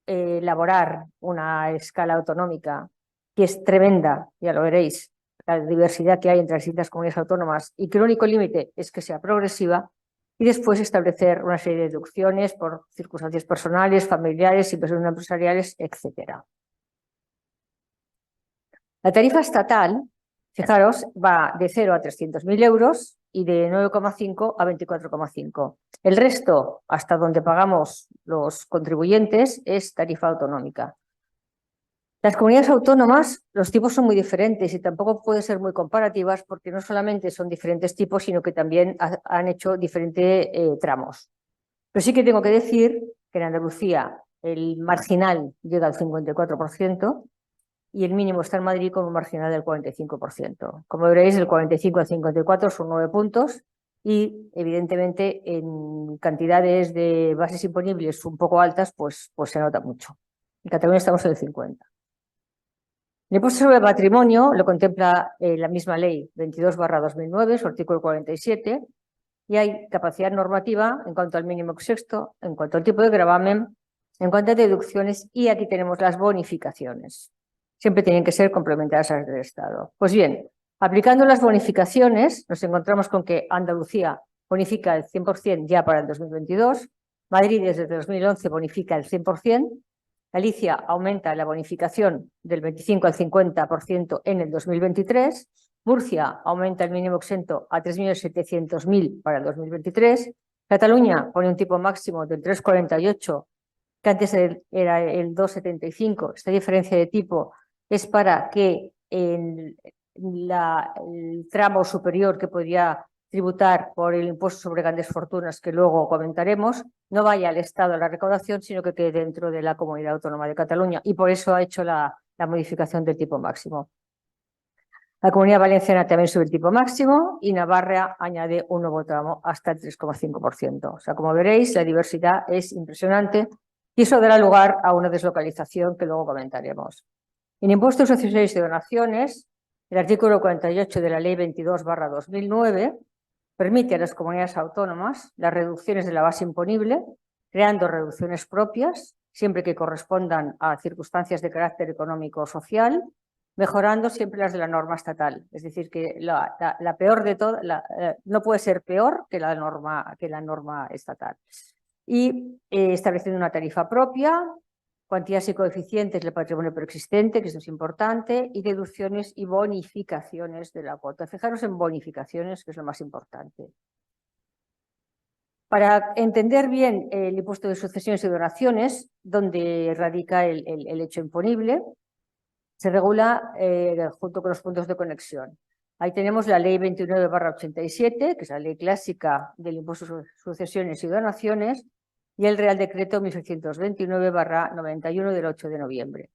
elaborar una escala autonómica que es tremenda, ya lo veréis, la diversidad que hay entre las distintas comunidades autónomas, y que el único límite es que sea progresiva, y después establecer una serie de deducciones por circunstancias personales, familiares, inversiones empresariales, etc. La tarifa estatal, fijaros, va de 0 a 300.000 euros y de 9,5 a 24,5. El resto, hasta donde pagamos los contribuyentes, es tarifa autonómica. Las comunidades autónomas, los tipos son muy diferentes y tampoco pueden ser muy comparativas porque no solamente son diferentes tipos, sino que también han hecho diferentes tramos. Pero sí que tengo que decir que en Andalucía el marginal llega al 54% y el mínimo está en Madrid con un marginal del 45%. Como veréis, el 45 al 54 son 9 puntos y, evidentemente, en cantidades de bases imponibles un poco altas, pues se nota mucho. En Cataluña estamos en el 50%. El impuesto sobre el patrimonio lo contempla la misma ley 22/2009, su artículo 47, y hay capacidad normativa en cuanto al mínimo sexto, en cuanto al tipo de gravamen, en cuanto a deducciones, y aquí tenemos las bonificaciones. Siempre tienen que ser complementarias a las del Estado. Pues bien, aplicando las bonificaciones, nos encontramos con que Andalucía bonifica el 100% ya para el 2022, Madrid desde 2011 bonifica el 100%, Galicia aumenta la bonificación del 25 al 50% en el 2023, Murcia aumenta el mínimo exento a 3.700.000 para el 2023, Cataluña pone un tipo máximo del 3,48, que antes era el 2,75. Esta diferencia de tipo es para que el tramo superior que podría tributar por el impuesto sobre grandes fortunas, que luego comentaremos, no vaya al Estado a la recaudación, sino que quede dentro de la Comunidad Autónoma de Cataluña, y por eso ha hecho la modificación del tipo máximo. La Comunidad Valenciana también sube el tipo máximo y Navarra añade un nuevo tramo hasta el 3,5%. O sea, como veréis, la diversidad es impresionante y eso dará lugar a una deslocalización que luego comentaremos. En impuestos, sucesiones y donaciones, el artículo 48 de la Ley 22/2009 permite a las comunidades autónomas las reducciones de la base imponible, creando reducciones propias, siempre que correspondan a circunstancias de carácter económico o social, mejorando siempre las de la norma estatal. Es decir, que la peor de todas, no puede ser peor que la norma estatal. Y estableciendo una tarifa propia, cuantías y coeficientes del patrimonio preexistente, que eso es importante, y deducciones y bonificaciones de la cuota. Fijaros en bonificaciones, que es lo más importante. Para entender bien el impuesto de sucesiones y donaciones, donde radica el hecho imponible, se regula junto con los puntos de conexión. Ahí tenemos la Ley 29/87, que es la ley clásica del impuesto de sucesiones y donaciones, y el Real Decreto 1629/91 del 8 de noviembre.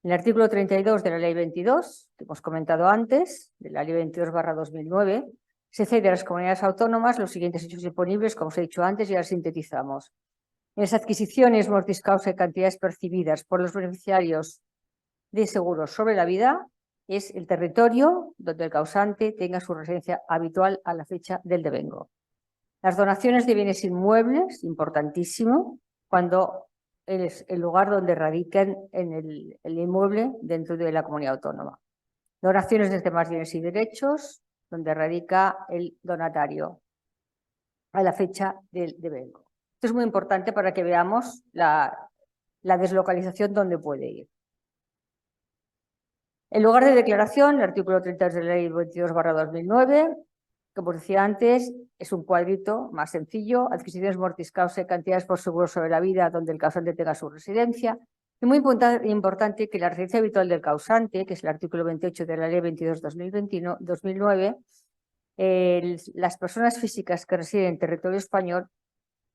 En el artículo 32 de la Ley 22, que hemos comentado antes, de la Ley 22/2009, se cede a las comunidades autónomas los siguientes hechos imponibles, como os he dicho antes, y ahora sintetizamos. En las adquisiciones, mortis causa y cantidades percibidas por los beneficiarios de seguros sobre la vida, es el territorio donde el causante tenga su residencia habitual a la fecha del devengo. Las donaciones de bienes inmuebles, importantísimo, cuando es el lugar donde radiquen en el inmueble dentro de la comunidad autónoma. Donaciones de demás bienes y derechos, donde radica el donatario a la fecha del devengo. Esto es muy importante para que veamos la deslocalización donde puede ir. En lugar de declaración, el artículo 30 de la Ley 22/2009, como decía antes, es un cuadrito más sencillo: adquisiciones mortis causa y cantidades por seguros sobre la vida donde el causante tenga su residencia. Y muy importante que la residencia habitual del causante, que es el artículo 28 de la Ley 22/2009, las personas físicas que residen en territorio español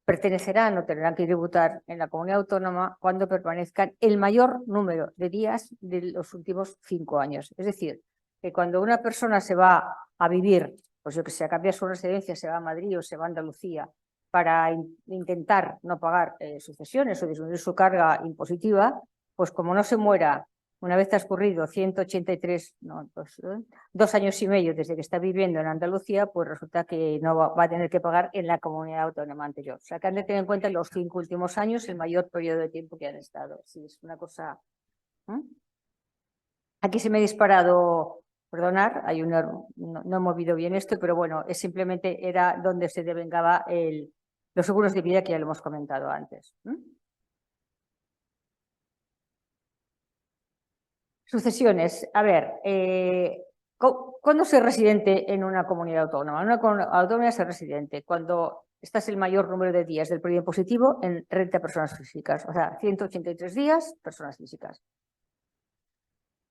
pertenecerán o tendrán que tributar en la comunidad autónoma cuando permanezcan el mayor número de días de los últimos 5 años. Es decir, que cuando una persona se va a vivir, pues yo que sé, a cambiar su residencia, se va a Madrid o se va a Andalucía para intentar no pagar sucesiones o disminuir su carga impositiva, pues como no se muera una vez transcurrido 183, 2 años y medio desde que está viviendo en Andalucía, pues resulta que no va a tener que pagar en la comunidad autónoma anterior. O sea, que han de tener en cuenta los 5 últimos años, el mayor periodo de tiempo que han estado. Sí, es una cosa. Aquí se me ha disparado, perdonar, hay un error, no he movido bien esto, pero bueno, es simplemente era donde se devengaba los seguros de vida, que ya lo hemos comentado antes. Sucesiones. A ver, ¿cuándo soy residente en una comunidad autónoma? En una comunidad autónoma soy residente cuando estás el mayor número de días del periodo impositivo en renta de personas físicas, o sea, 183 días, personas físicas.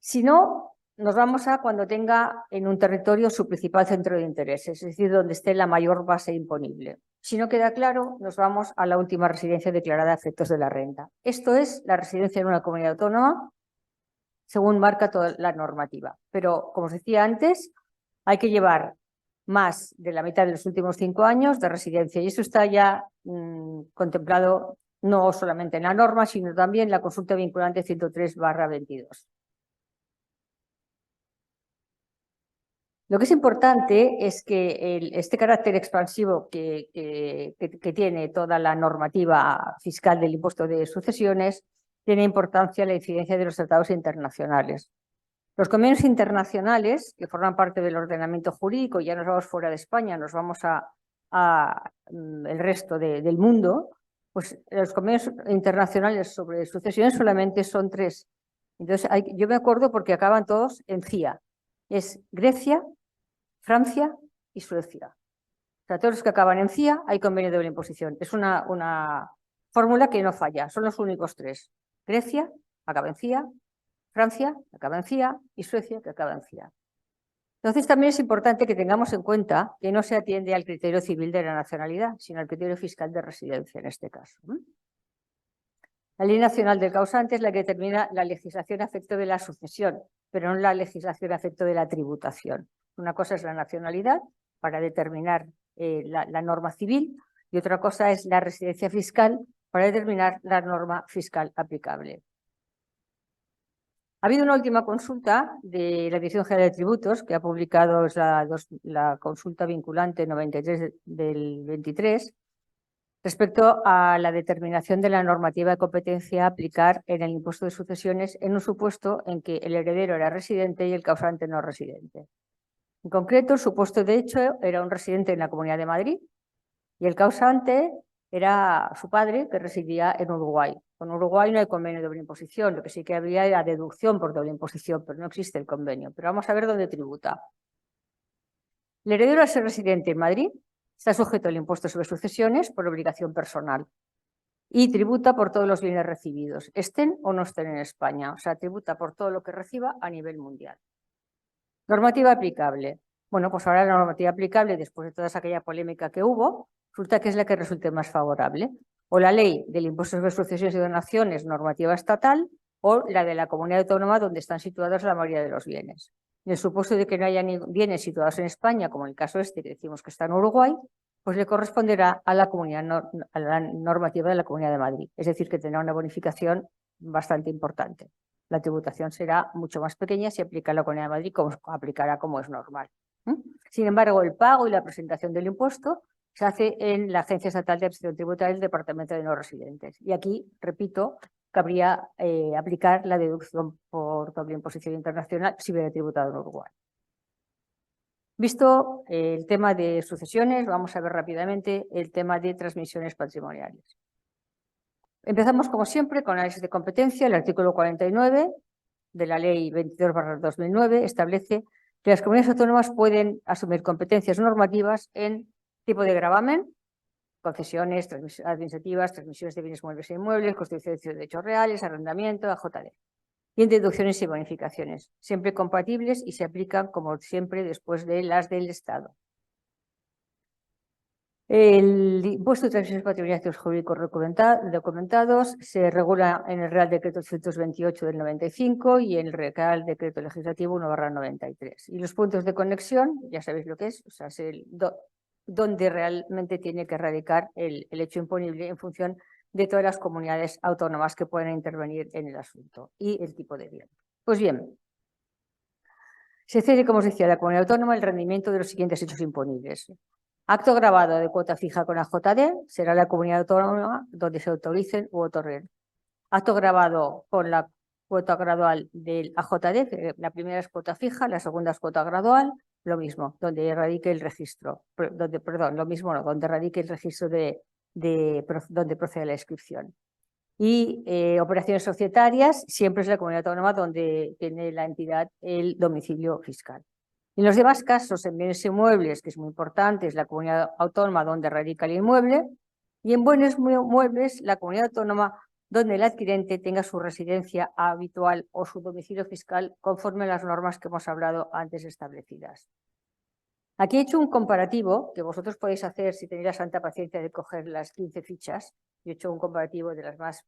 Si no, nos vamos a cuando tenga en un territorio su principal centro de interés, es decir, donde esté la mayor base imponible. Si no queda claro, nos vamos a la última residencia declarada a efectos de la renta. Esto es la residencia en una comunidad autónoma, según marca toda la normativa. Pero, como os decía antes, hay que llevar más de la mitad de los últimos 5 años de residencia y eso está ya contemplado no solamente en la norma, sino también en la consulta vinculante 103/22. Lo que es importante es que este carácter expansivo que tiene toda la normativa fiscal del impuesto de sucesiones tiene importancia la incidencia de los tratados internacionales. Los convenios internacionales que forman parte del ordenamiento jurídico, ya nos vamos fuera de España, nos vamos a el resto del mundo, pues los convenios internacionales sobre sucesiones solamente son 3. Entonces, yo me acuerdo porque acaban todos en CIA. Es Grecia, Francia y Suecia. O sea, todos los que acaban en CIA hay convenio de doble imposición. Es una fórmula que no falla, son los únicos 3. Grecia, acaba en CIA, Francia, que acaba en CIA, y Suecia, que acaba en CIA. Entonces, también es importante que tengamos en cuenta que no se atiende al criterio civil de la nacionalidad, sino al criterio fiscal de residencia en este caso. La ley nacional del causante es la que determina la legislación a efecto de la sucesión, pero no la legislación a efecto de la tributación. Una cosa es la nacionalidad para determinar la norma civil y otra cosa es la residencia fiscal para determinar la norma fiscal aplicable. Ha habido una última consulta de la Dirección General de Tributos que ha publicado la consulta vinculante 93 del 23 respecto a la determinación de la normativa de competencia a aplicar en el impuesto de sucesiones en un supuesto en que el heredero era residente y el causante no residente. En concreto, el supuesto de hecho era un residente en la Comunidad de Madrid y el causante era su padre, que residía en Uruguay. Con Uruguay no hay convenio de doble imposición, lo que sí que había era deducción por doble imposición, pero no existe el convenio. Pero vamos a ver dónde tributa. El heredero, al ser residente en Madrid, está sujeto al impuesto sobre sucesiones por obligación personal y tributa por todos los bienes recibidos, estén o no estén en España. O sea, tributa por todo lo que reciba a nivel mundial. Normativa aplicable. Bueno, pues ahora la normativa aplicable, después de toda aquella polémica que hubo, resulta que es la que resulte más favorable. O la ley del impuesto sobre sucesiones y donaciones, normativa estatal, o la de la comunidad autónoma donde están situados la mayoría de los bienes. En el supuesto de que no haya bienes situados en España, como en el caso este que decimos que está en Uruguay, pues le corresponderá a la normativa de la Comunidad de Madrid. Es decir, que tendrá una bonificación bastante importante. La tributación será mucho más pequeña si aplica la Comunidad de Madrid, como aplicará como es normal. Sin embargo, el pago y la presentación del impuesto se hace en la Agencia Estatal de Administración Tributaria del Departamento de No Residentes. Y aquí, repito, cabría aplicar la deducción por doble imposición internacional si hubiera tributado en Uruguay. Visto el tema de sucesiones, vamos a ver rápidamente el tema de transmisiones patrimoniales. Empezamos, como siempre, con análisis de competencia. El artículo 49 de la Ley 22/2009 establece que las comunidades autónomas pueden asumir competencias normativas en tipo de gravamen, concesiones administrativas, transmisiones de bienes muebles e inmuebles, constitución de derechos reales, arrendamiento, AJD, y en deducciones y bonificaciones, siempre compatibles y se aplican, como siempre, después de las del Estado. El impuesto de transmisiones patrimoniales jurídicos documentados se regula en el Real Decreto 128 del 95 y en el Real Decreto Legislativo 1/93. Y los puntos de conexión, ya sabéis lo que es, o sea, es donde realmente tiene que radicar el hecho imponible en función de todas las comunidades autónomas que pueden intervenir en el asunto y el tipo de bien. Pues bien, se cede, como os decía, a la comunidad autónoma el rendimiento de los siguientes hechos imponibles. Acto grabado de cuota fija con AJD será la comunidad autónoma donde se autoricen u otorguen. Acto grabado con la cuota gradual del AJD, la primera es cuota fija, la segunda es cuota gradual, lo mismo, donde radique el registro, donde radique el registro donde procede la inscripción. Y operaciones societarias, siempre es la comunidad autónoma donde tiene la entidad el domicilio fiscal. En los demás casos, en bienes inmuebles, que es muy importante, es la comunidad autónoma donde radica el inmueble, y en bienes muebles, la comunidad autónoma donde el adquirente tenga su residencia habitual o su domicilio fiscal conforme a las normas que hemos hablado antes establecidas. Aquí he hecho un comparativo que vosotros podéis hacer si tenéis la santa paciencia de coger las 15 fichas. He hecho un comparativo de las más,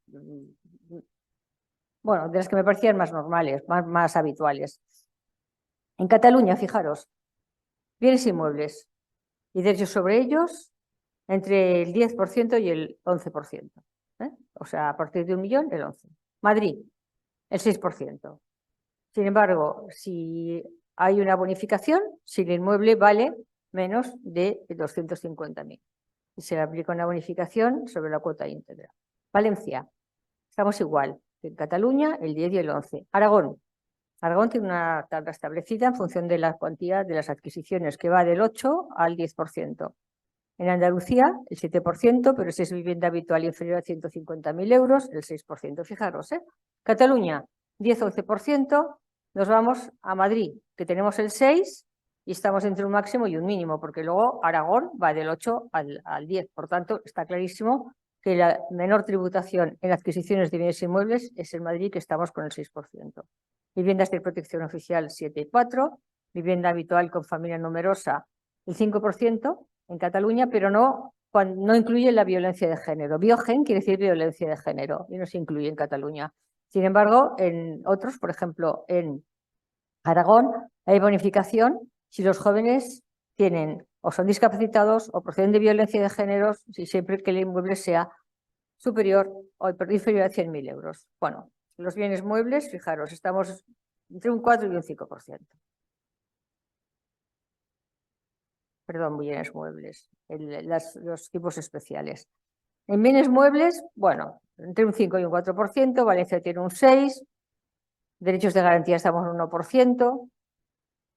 bueno, de las que me parecían más normales, más habituales. En Cataluña, fijaros, bienes inmuebles y derechos sobre ellos entre el 10% y el 11%. O sea, a partir de 1 millón, el 11%. Madrid, el 6%. Sin embargo, si hay una bonificación, si el inmueble vale menos de 250.000 y se le aplica una bonificación sobre la cuota íntegra. Valencia, estamos igual que en Cataluña, el 10 y el 11. Aragón tiene una tabla establecida en función de la cuantía de las adquisiciones, que va del 8 al 10%. En Andalucía, el 7%, pero si es vivienda habitual inferior a 150.000 euros, el 6%. Fijaros, Cataluña, 10-11%. Nos vamos a Madrid, que tenemos el 6% y estamos entre un máximo y un mínimo, porque luego Aragón va del 8 al 10%. Por tanto, está clarísimo que la menor tributación en adquisiciones de bienes inmuebles es en Madrid, que estamos con el 6%. Viviendas de protección oficial, 7 y 4. Vivienda habitual con familia numerosa, el 5%. En Cataluña, pero no incluye la violencia de género. Biogen quiere decir violencia de género y no se incluye en Cataluña. Sin embargo, en otros, por ejemplo, en Aragón, hay bonificación si los jóvenes tienen o son discapacitados o proceden de violencia de género, siempre que el inmueble sea superior o inferior a 100.000 euros. Bueno, los bienes muebles, fijaros, estamos entre un 4 y un 5%. Perdón, bienes muebles, los tipos especiales. En bienes muebles, bueno, entre un 5 y un 4%, Valencia tiene un 6%, derechos de garantía estamos en un 1%,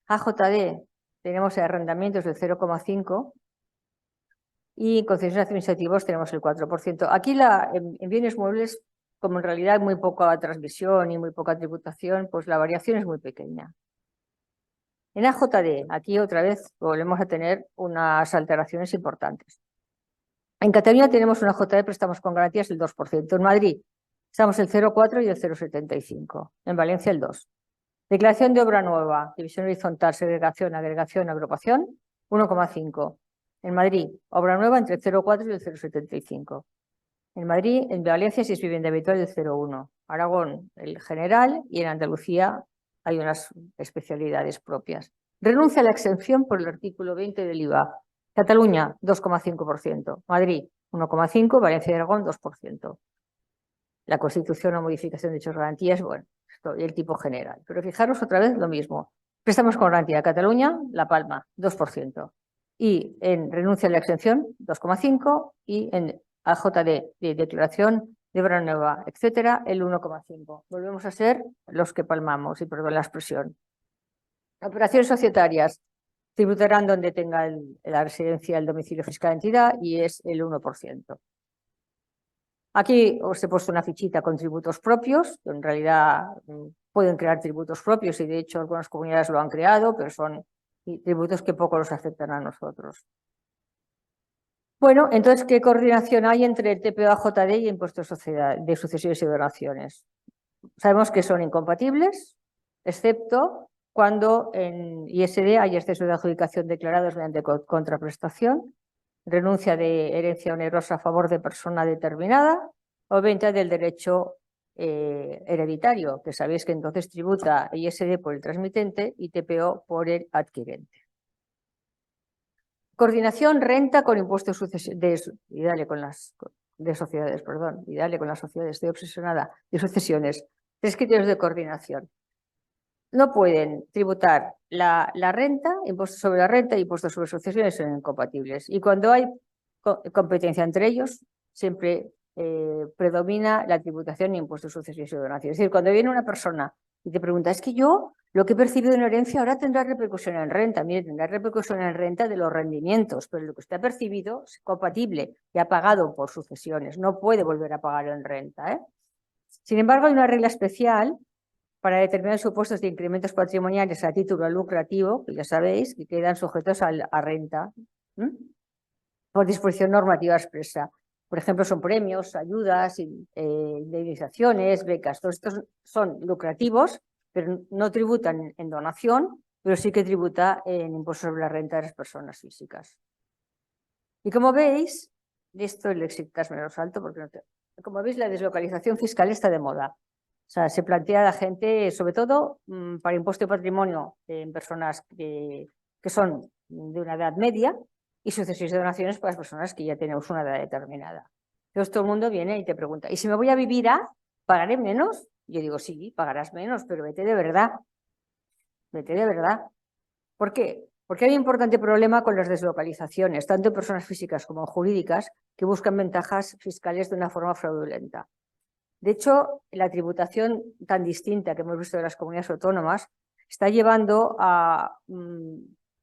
AJD tenemos arrendamientos del 0,5% y concesiones administrativos tenemos el 4%. Aquí en bienes muebles, como en realidad hay muy poca transmisión y muy poca tributación, pues la variación es muy pequeña. En AJD, aquí otra vez volvemos a tener unas alteraciones importantes. En Cataluña tenemos una AJD de préstamos con garantías del 2%. En Madrid estamos el 0,4 y el 0,75. En Valencia el 2. Declaración de obra nueva, división horizontal, segregación, agregación, agrupación, 1,5. En Madrid, obra nueva entre el 0,4 y el 0,75. En Madrid, en Valencia, si es vivienda habitual, el 0,1. Aragón, el general, y en Andalucía hay unas especialidades propias. Renuncia a la exención por el artículo 20 del IVA. Cataluña, 2,5%. Madrid, 1,5%. Valencia y Aragón, 2%. La constitución o modificación de dichas garantías, bueno, esto y el tipo general. Pero fijaros otra vez lo mismo. Préstamos con garantía. Cataluña, La Palma, 2%. Y en renuncia a la exención, 2,5%. Y en AJD de declaración de obra nueva, etcétera, el 1,5%. Volvemos a ser los que palmamos, y perdón la expresión. Operaciones societarias tributarán donde tenga la residencia, el domicilio fiscal de entidad, y es el 1%. Aquí os he puesto una fichita con tributos propios, que en realidad pueden crear tributos propios y de hecho algunas comunidades lo han creado, pero son tributos que poco nos afectan a nosotros. Bueno, entonces, ¿qué coordinación hay entre el TPO-AJD y impuestos de sucesiones y donaciones? Sabemos que son incompatibles, excepto cuando en ISD hay exceso de adjudicación declarados mediante contraprestación, renuncia de herencia onerosa a favor de persona determinada o venta del derecho hereditario, que sabéis que entonces tributa ISD por el transmitente y TPO por el adquirente. Coordinación renta con impuestos sucesiones y dale con las sociedades, perdón, y dale con las sociedades, estoy obsesionada, de sucesiones. 3 criterios de coordinación. No pueden tributar la renta, impuestos sobre la renta y impuestos sobre sucesiones son incompatibles. Y cuando hay competencia entre ellos, siempre predomina la tributación de impuestos sobre sucesiones y donaciones. Es decir, cuando viene una persona y te pregunta, es que yo lo que he percibido en herencia ahora tendrá repercusión en renta. Mire, tendrá repercusión en renta de los rendimientos, pero lo que usted ha percibido es compatible y ha pagado por sucesiones. No puede volver a pagar en renta. Sin embargo, hay una regla especial para determinados supuestos de incrementos patrimoniales a título lucrativo, que ya sabéis, que quedan sujetos a renta, por disposición normativa expresa. Por ejemplo, son premios, ayudas, indemnizaciones, becas. Todos estos son lucrativos, pero no tributan en donación, pero sí que tributa en impuestos sobre la renta de las personas físicas. Y como veis, esto el lexitas me lo salto porque no te... Como veis, la deslocalización fiscal está de moda. O sea, se plantea a la gente, sobre todo para impuesto de patrimonio en personas que son de una edad media y sucesiones de donaciones para las personas que ya tenemos una edad determinada. Entonces todo el mundo viene y te pregunta, ¿y si me voy a vivir a, pagaré menos? Yo digo, sí, pagarás menos, pero vete de verdad. Vete de verdad. ¿Por qué? Porque hay un importante problema con las deslocalizaciones, tanto en personas físicas como en jurídicas, que buscan ventajas fiscales de una forma fraudulenta. De hecho, la tributación tan distinta que hemos visto de las comunidades autónomas está llevando a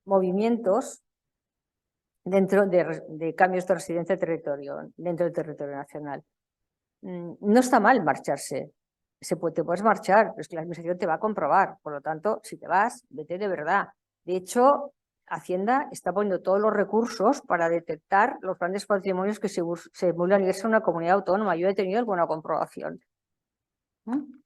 movimientos dentro de cambios de residencia de territorio, dentro del territorio nacional. No está mal marcharse, te puedes marchar, pero es que la administración te va a comprobar. Por lo tanto, si te vas, vete de verdad. De hecho, Hacienda está poniendo todos los recursos para detectar los grandes patrimonios que se simulan irse a una comunidad autónoma. Yo he tenido alguna comprobación.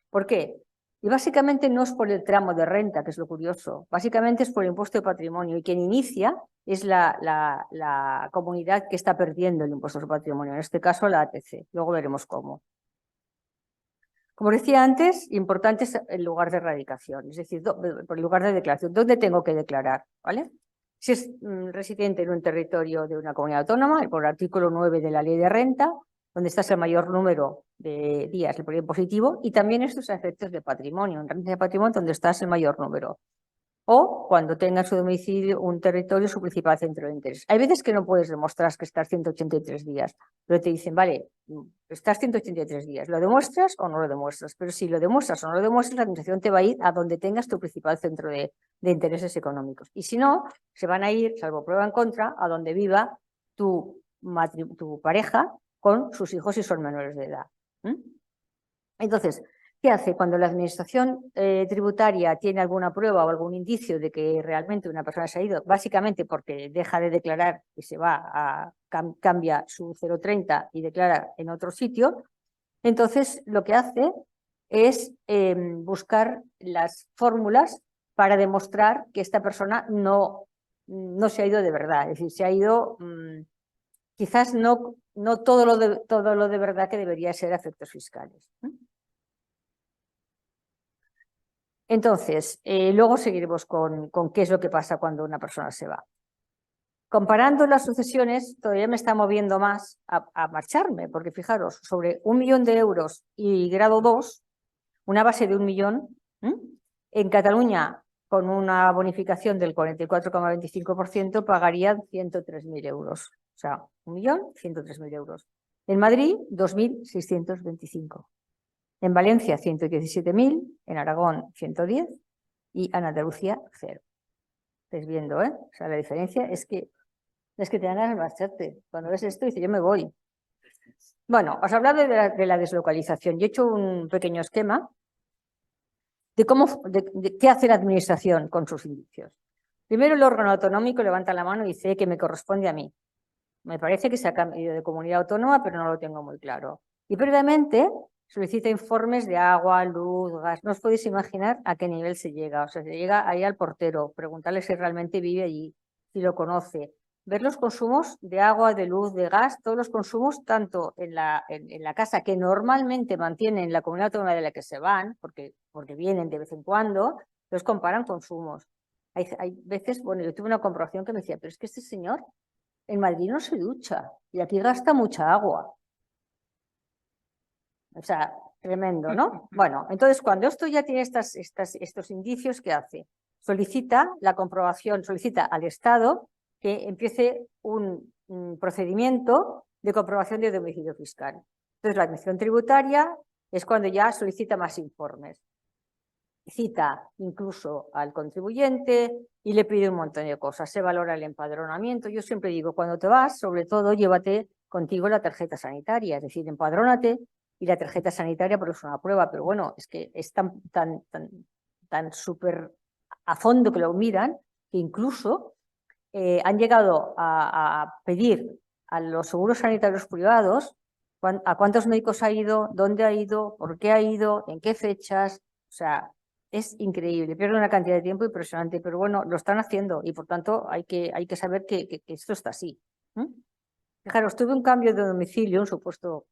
¿Por qué? Y básicamente no es por el tramo de renta, que es lo curioso. Básicamente es por el impuesto de patrimonio. Y quien inicia es la comunidad que está perdiendo el impuesto de patrimonio. En este caso, la ATC. Luego veremos cómo. Como decía antes, importante es el lugar de radicación, es decir, por el lugar de declaración. ¿Dónde tengo que declarar? ¿Vale? Si es residente en un territorio de una comunidad autónoma, por el artículo 9 de la Ley de Renta, donde estás el mayor número de días el periodo impositivo, y también estos efectos de patrimonio, en renta de patrimonio, donde estás el mayor número. O cuando tenga su domicilio un territorio, su principal centro de interés. Hay veces que no puedes demostrar que estás 183 días, pero te dicen, vale, estás 183 días, ¿lo demuestras o no lo demuestras? Pero si lo demuestras o no lo demuestras, la administración te va a ir a donde tengas tu principal centro de intereses económicos. Y si no, se van a ir, salvo prueba en contra, a donde viva tu pareja con sus hijos si son menores de edad. Entonces, ¿qué hace cuando la administración tributaria tiene alguna prueba o algún indicio de que realmente una persona se ha ido? Básicamente porque deja de declarar y se va cambia su 030 y declara en otro sitio. Entonces, lo que hace es buscar las fórmulas para demostrar que esta persona no se ha ido de verdad. Es decir, se ha ido quizás no todo lo de verdad que debería ser a efectos fiscales. Entonces, luego seguiremos con qué es lo que pasa cuando una persona se va. Comparando las sucesiones, todavía me está moviendo más a marcharme, porque fijaros, sobre 1 millón de euros y grado 2, una base de 1 millón, en Cataluña, con una bonificación del 44,25%, pagarían 103.000 euros. O sea, 1 millón, 103.000 euros. En Madrid, 2.625. En Valencia, 117.000, en Aragón, 110 y en Andalucía, 0. Estáis viendo, ¿eh? O sea, la diferencia es que te dan ganas de marcharte. Cuando ves esto, dices, yo me voy. Bueno, os he hablado de la deslocalización. Yo he hecho un pequeño esquema de qué hace la administración con sus indicios. Primero, el órgano autonómico levanta la mano y dice que me corresponde a mí. Me parece que se ha cambiado de comunidad autónoma, pero no lo tengo muy claro. Y previamente solicita informes de agua, luz, gas. No os podéis imaginar a qué nivel se llega. O sea, se llega ahí al portero, preguntarle si realmente vive allí, si lo conoce. Ver los consumos de agua, de luz, de gas, todos los consumos, tanto en la casa que normalmente mantienen la comunidad autónoma de la que se van, porque vienen de vez en cuando, los comparan consumos. Hay veces, bueno, yo tuve una comprobación que me decía, pero es que este señor en Madrid no se ducha y aquí gasta mucha agua. O sea, tremendo, ¿no? Bueno, entonces cuando esto ya tiene estos indicios, ¿qué hace? Solicita la comprobación, solicita al Estado que empiece un procedimiento de comprobación de domicilio fiscal. Entonces la administración tributaria es cuando ya solicita más informes. Cita incluso al contribuyente y le pide un montón de cosas. Se valora el empadronamiento. Yo siempre digo, cuando te vas, sobre todo, llévate contigo la tarjeta sanitaria, es decir, empadrónate y la tarjeta sanitaria porque es una prueba, pero bueno, es que es tan súper a fondo que lo miran que incluso han llegado a pedir a los seguros sanitarios privados, a cuántos médicos ha ido, dónde ha ido, por qué ha ido, en qué fechas. O sea, es increíble, pierde una cantidad de tiempo impresionante, pero bueno, lo están haciendo y por tanto hay que saber que esto está así. Fijaros, tuve un cambio de domicilio, un supuesto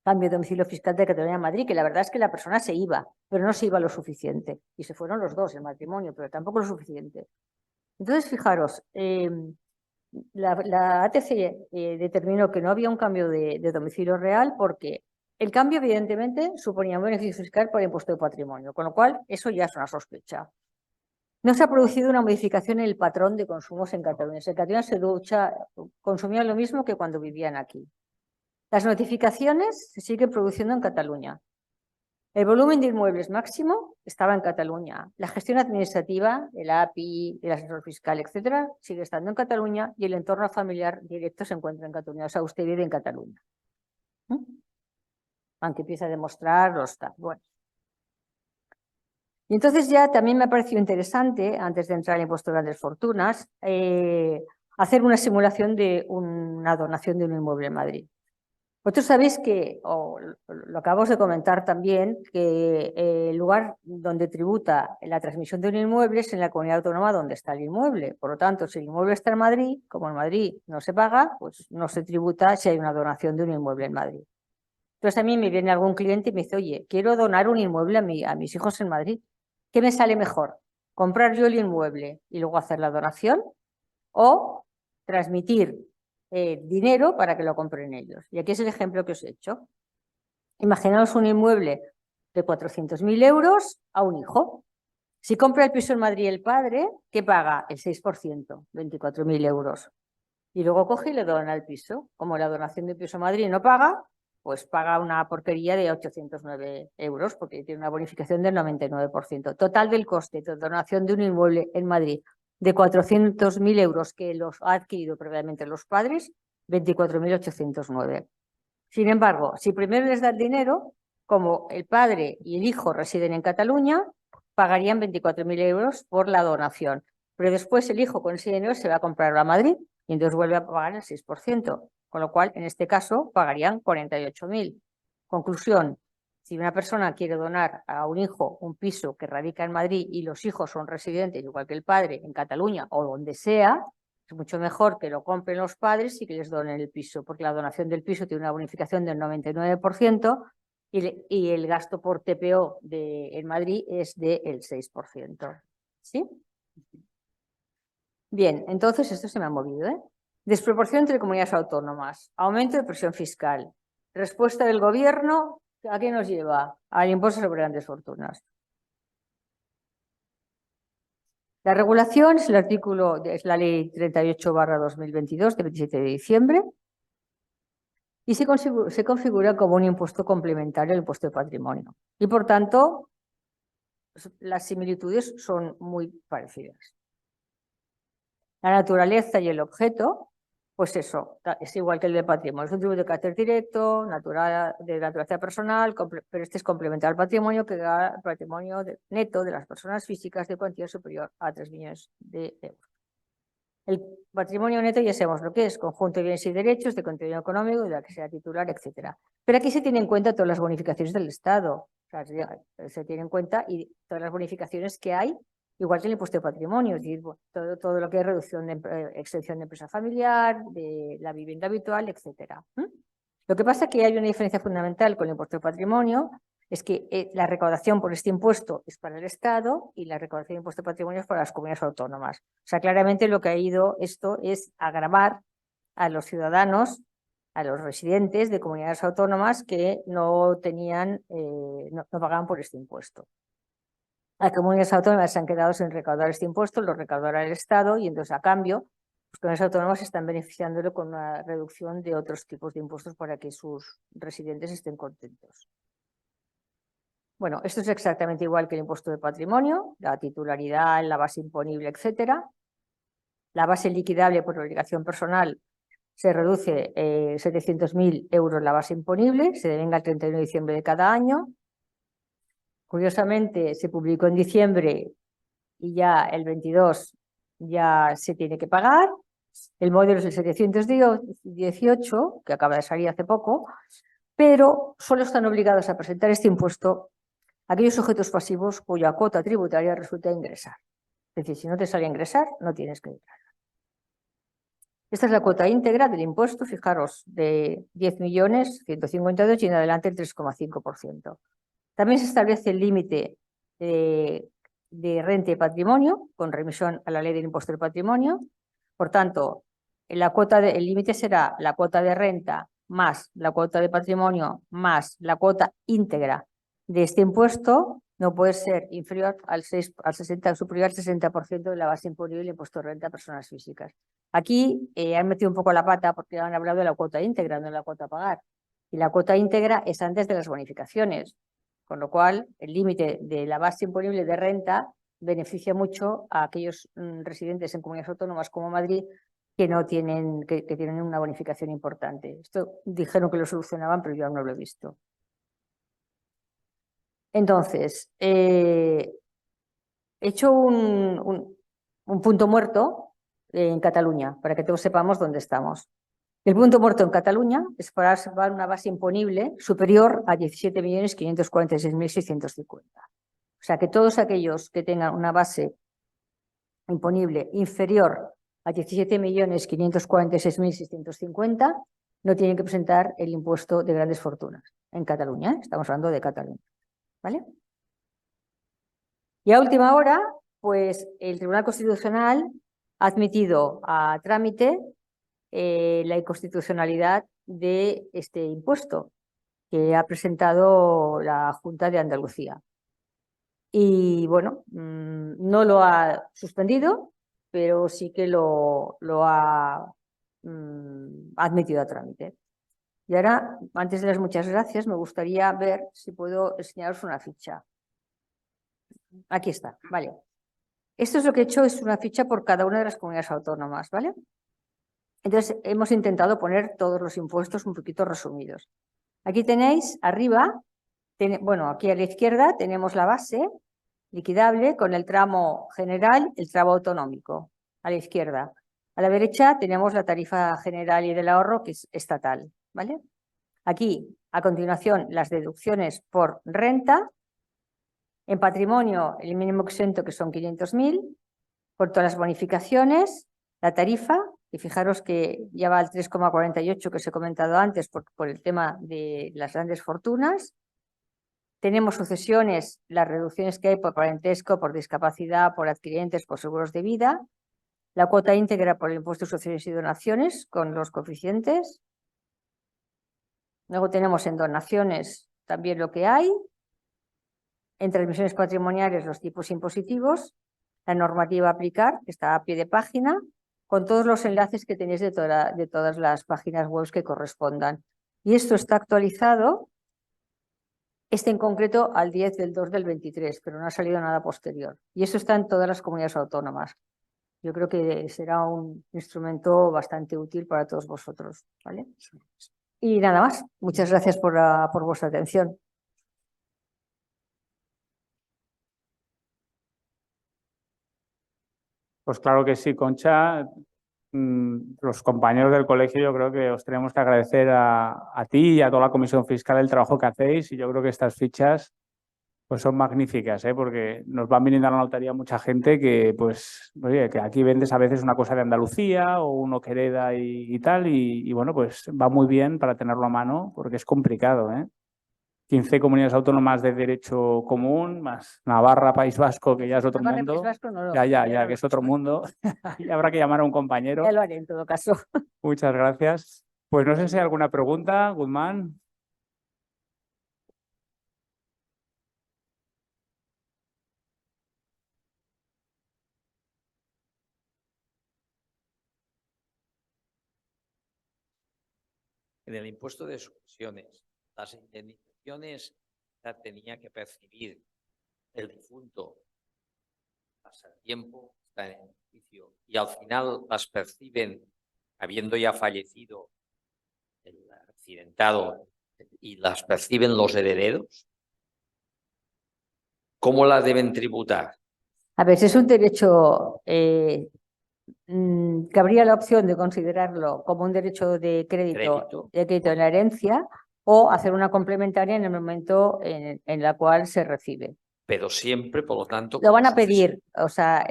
cambio de domicilio fiscal de Cataluña a Madrid, que la verdad es que la persona se iba, pero no se iba lo suficiente. Y se fueron los dos, el matrimonio, pero tampoco lo suficiente. Entonces, fijaros, la ATC determinó que no había un cambio de domicilio real porque el cambio, evidentemente, suponía un beneficio fiscal por el impuesto de patrimonio, con lo cual eso ya es una sospecha. No se ha producido una modificación en el patrón de consumos en Cataluña. En Cataluña consumían lo mismo que cuando vivían aquí. Las notificaciones se siguen produciendo en Cataluña. El volumen de inmuebles máximo estaba en Cataluña. La gestión administrativa, el API, el asesor fiscal, etcétera, sigue estando en Cataluña y el entorno familiar directo se encuentra en Cataluña. O sea, usted vive en Cataluña. Aunque empieza a demostrar los tal. Bueno. Y entonces ya también me ha parecido interesante, antes de entrar en el impuesto de grandes fortunas, hacer una simulación de una donación de un inmueble en Madrid. Vosotros sabéis que, o lo acabamos de comentar también, que el lugar donde tributa la transmisión de un inmueble es en la comunidad autónoma donde está el inmueble. Por lo tanto, si el inmueble está en Madrid, como en Madrid no se paga, pues no se tributa si hay una donación de un inmueble en Madrid. Entonces a mí me viene algún cliente y me dice, oye, quiero donar un inmueble a mis hijos en Madrid. ¿Qué me sale mejor? ¿Comprar yo el inmueble y luego hacer la donación? ¿O transmitir dinero para que lo compren ellos? Y aquí es el ejemplo que os he hecho. Imaginaos un inmueble de 400.000 euros a un hijo. Si compra el piso en Madrid el padre, ¿qué paga? El 6%, 24.000 euros. Y luego coge y le dona el piso. Como la donación de piso en Madrid no paga, pues paga una porquería de 809 euros porque tiene una bonificación del 99%. Total del coste de donación de un inmueble en Madrid de 400.000 euros que los ha adquirido previamente los padres, 24.809. Sin embargo, si primero les da el dinero, como el padre y el hijo residen en Cataluña, pagarían 24.000 euros por la donación. Pero después el hijo con ese dinero se va a comprar a Madrid y entonces vuelve a pagar el 6%, con lo cual en este caso pagarían 48.000. Conclusión, si una persona quiere donar a un hijo un piso que radica en Madrid y los hijos son residentes, igual que el padre, en Cataluña o donde sea, es mucho mejor que lo compren los padres y que les donen el piso, porque la donación del piso tiene una bonificación del 99% y el gasto por TPO en Madrid es del 6%. ¿Sí? Bien, entonces esto se me ha movido, ¿eh? Desproporción entre comunidades autónomas, aumento de presión fiscal, respuesta del gobierno, ¿a qué nos lleva? Al impuesto sobre grandes fortunas. La regulación es el artículo, es la ley 38/2022 de 27 de diciembre y se configura como un impuesto complementario al impuesto de patrimonio. Y por tanto, las similitudes son muy parecidas. La naturaleza y el objeto, pues eso, es igual que el de patrimonio. Es un tributo de carácter directo, de naturaleza personal, pero este es complementario al patrimonio, que da el patrimonio neto de las personas físicas de cuantía superior a 3 millones de euros. El patrimonio neto ya sabemos lo que es, conjunto de bienes y derechos, de contenido económico, de la que sea titular, etcétera. Pero aquí se tienen en cuenta todas las bonificaciones del Estado. O sea, se tienen en cuenta y todas las bonificaciones que hay, igual que el impuesto de patrimonio, es decir, todo lo que es reducción de exención de empresa familiar, de la vivienda habitual, etcétera. Lo que pasa es que hay una diferencia fundamental con el impuesto de patrimonio, es que la recaudación por este impuesto es para el Estado y la recaudación de impuesto de patrimonio es para las comunidades autónomas. O sea, claramente lo que ha ido esto es agravar a los ciudadanos, a los residentes de comunidades autónomas que no tenían, no pagaban por este impuesto. Las comunidades autónomas se han quedado sin recaudar este impuesto, lo recaudará el Estado y entonces a cambio las comunidades autónomas están beneficiándolo con una reducción de otros tipos de impuestos para que sus residentes estén contentos. Bueno, esto es exactamente igual que el impuesto de patrimonio, la titularidad, la base imponible, etcétera. La base liquidable por obligación personal se reduce 700.000 euros la base imponible, se devenga el 31 de diciembre de cada año. Curiosamente, se publicó en diciembre y ya el 22 ya se tiene que pagar. El modelo es el 718, que acaba de salir hace poco, pero solo están obligados a presentar este impuesto aquellos sujetos pasivos cuya cuota tributaria resulta ingresar. Es decir, si no te sale a ingresar, no tienes que declarar. Esta es la cuota íntegra del impuesto, fijaros, de 10.152.000 y en adelante el 3,5%. También se establece el límite de renta y patrimonio con remisión a la ley del impuesto del patrimonio. Por tanto, el límite será la cuota de renta más la cuota de patrimonio más la cuota íntegra de este impuesto no puede ser inferior al 60, superior al 60% de la base imponible del impuesto de renta a personas físicas. Aquí han metido un poco la pata porque han hablado de la cuota íntegra, no de la cuota a pagar. Y la cuota íntegra es antes de las bonificaciones, con lo cual el límite de la base imponible de renta beneficia mucho a aquellos residentes en comunidades autónomas como Madrid que no tienen, que tienen una bonificación importante. Esto dijeron que lo solucionaban, pero yo aún no lo he visto. Entonces, he hecho un punto muerto en Cataluña, para que todos sepamos dónde estamos. El punto muerto en Cataluña es para una base imponible superior a 17.546.650. O sea que todos aquellos que tengan una base imponible inferior a 17.546.650 no tienen que presentar el impuesto de grandes fortunas en Cataluña. Estamos hablando de Cataluña. ¿Vale? Y a última hora, pues el Tribunal Constitucional ha admitido a trámite la inconstitucionalidad de este impuesto que ha presentado la Junta de Andalucía. Y bueno, no lo ha suspendido, pero sí que lo ha admitido a trámite. Y ahora, antes de las muchas gracias, me gustaría ver si puedo enseñaros una ficha. Aquí está, vale. Esto es lo que he hecho, es una ficha por cada una de las comunidades autónomas, ¿vale? Entonces, hemos intentado poner todos los impuestos un poquito resumidos. Aquí tenéis, arriba, bueno, aquí a la izquierda tenemos la base liquidable con el tramo general, el tramo autonómico, a la izquierda. A la derecha tenemos la tarifa general y del ahorro, que es estatal, ¿vale? Aquí, a continuación, las deducciones por renta. En patrimonio, el mínimo exento, que son 500.000, por todas las bonificaciones, la tarifa, y fijaros que ya va al 3,48 que os he comentado antes por el tema de las grandes fortunas. Tenemos sucesiones, las reducciones que hay por parentesco, por discapacidad, por adquirientes, por seguros de vida. La cuota íntegra por el impuesto de sucesiones y donaciones con los coeficientes. Luego tenemos en donaciones también lo que hay. En transmisiones patrimoniales los tipos impositivos, la normativa a aplicar, que está a pie de página, con todos los enlaces que tenéis de todas las páginas web que correspondan. Y esto está actualizado, en concreto al 10 del 2 del 23, pero no ha salido nada posterior. Y eso está en todas las comunidades autónomas. Yo creo que será un instrumento bastante útil para todos vosotros, ¿vale? Y nada más. Muchas gracias por vuestra atención. Pues claro que sí, Concha. Los compañeros del colegio, yo creo que os tenemos que agradecer a ti y a toda la Comisión Fiscal el trabajo que hacéis, y yo creo que estas fichas pues son magníficas, porque nos van viniendo a la notaría mucha gente que, pues, oye, que aquí vendes a veces una cosa de Andalucía o uno que hereda y tal, y bueno, pues va muy bien para tenerlo a mano porque es complicado, 15 comunidades autónomas de derecho común, más Navarra, País Vasco, que ya es otro Navarra, mundo. País Vasco, no, Ya, que es otro mundo. Y habrá que llamar a un compañero. Ya lo haré en todo caso. Muchas gracias. Pues no sé si hay alguna pregunta, Guzmán. En el impuesto de sucesiones, las indemnizaciones las tenía que percibir el difunto, pasa el tiempo, está en el juicio, y al final las perciben habiendo ya fallecido el accidentado y las perciben los herederos. ¿Cómo las deben tributar? A ver, si es un derecho cabría la opción de considerarlo como un derecho de crédito en la herencia o hacer una complementaria en el momento en la cual se recibe. Pero siempre, por lo tanto, Lo van a como sucesión. pedir, o sea,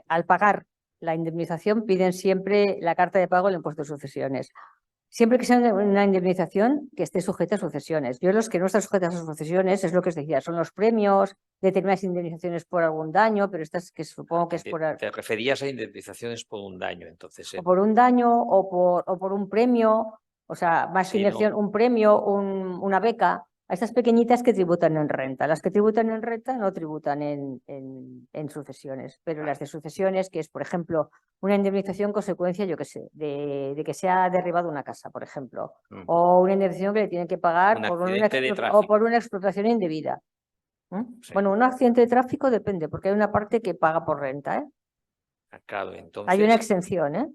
al pagar la indemnización piden siempre la carta de pago del impuesto de sucesiones. Siempre que sea una indemnización que esté sujeta a sucesiones. Yo los que no están sujetas a sucesiones es lo que os decía, son los premios, determinadas indemnizaciones por algún daño, pero estas que supongo que es por... Te referías a indemnizaciones por un daño, entonces. O por un daño o por un premio, o sea, más que Sí, inversión, un premio, una beca, a estas pequeñitas que tributan en renta. Las que tributan en renta no tributan en sucesiones, pero las de sucesiones, que es, por ejemplo, una indemnización consecuencia, yo qué sé, de que se ha derribado una casa, por ejemplo, o una indemnización que le tienen que pagar Un por accidente de o tráfico. por una explotación indebida. Sí. Bueno, un accidente de tráfico depende, porque hay una parte que paga por renta, ¿eh? Claro, entonces. Hay una exención, ¿eh?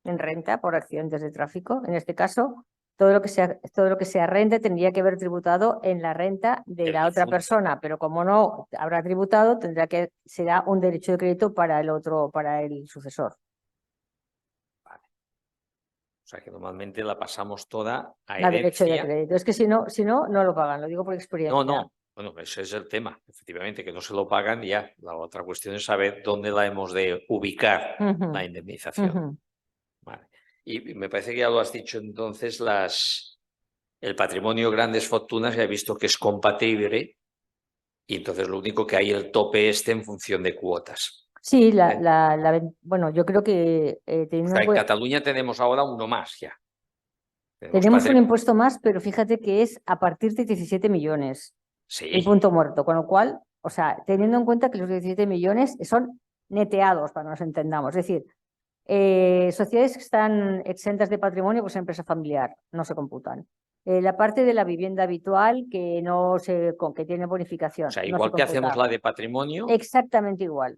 En renta por accidentes de tráfico. En este caso, todo lo que sea renta tendría que haber tributado en la renta de El la otra difunto. persona, pero como no habrá tributado, será un derecho de crédito para el sucesor. O sea que normalmente la pasamos toda a La derecho de herencia. crédito. Es que si no, no lo pagan, lo digo por experiencia. No. Bueno, ese es el tema. Efectivamente, que no se lo pagan ya. La otra cuestión es saber dónde la hemos de ubicar, la indemnización. Vale. Y me parece que ya lo has dicho entonces, el patrimonio grandes fortunas ya he visto que es compatible y entonces lo único que hay el tope en función de cuotas. Sí, bueno, yo creo que O teniendo sea, en en Cataluña tenemos ahora uno más ya. tenemos un impuesto más, pero fíjate que es a partir de 17 millones. Sí. El punto muerto, con lo cual, o sea, teniendo en cuenta que los 17 millones son neteados, para que nos entendamos, es decir, sociedades que están exentas de patrimonio, pues empresa familiar, no se computan. La parte de la vivienda habitual que que tiene bonificación. O sea, no igual se que hacemos computa. la de patrimonio. Exactamente igual.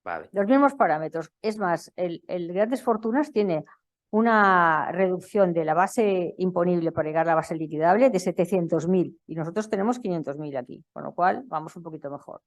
Vale. Los mismos parámetros. Es más, el Grandes Fortunas tiene una reducción de la base imponible para llegar a la base liquidable de 700.000 y nosotros tenemos 500.000 aquí, con lo cual vamos un poquito mejor.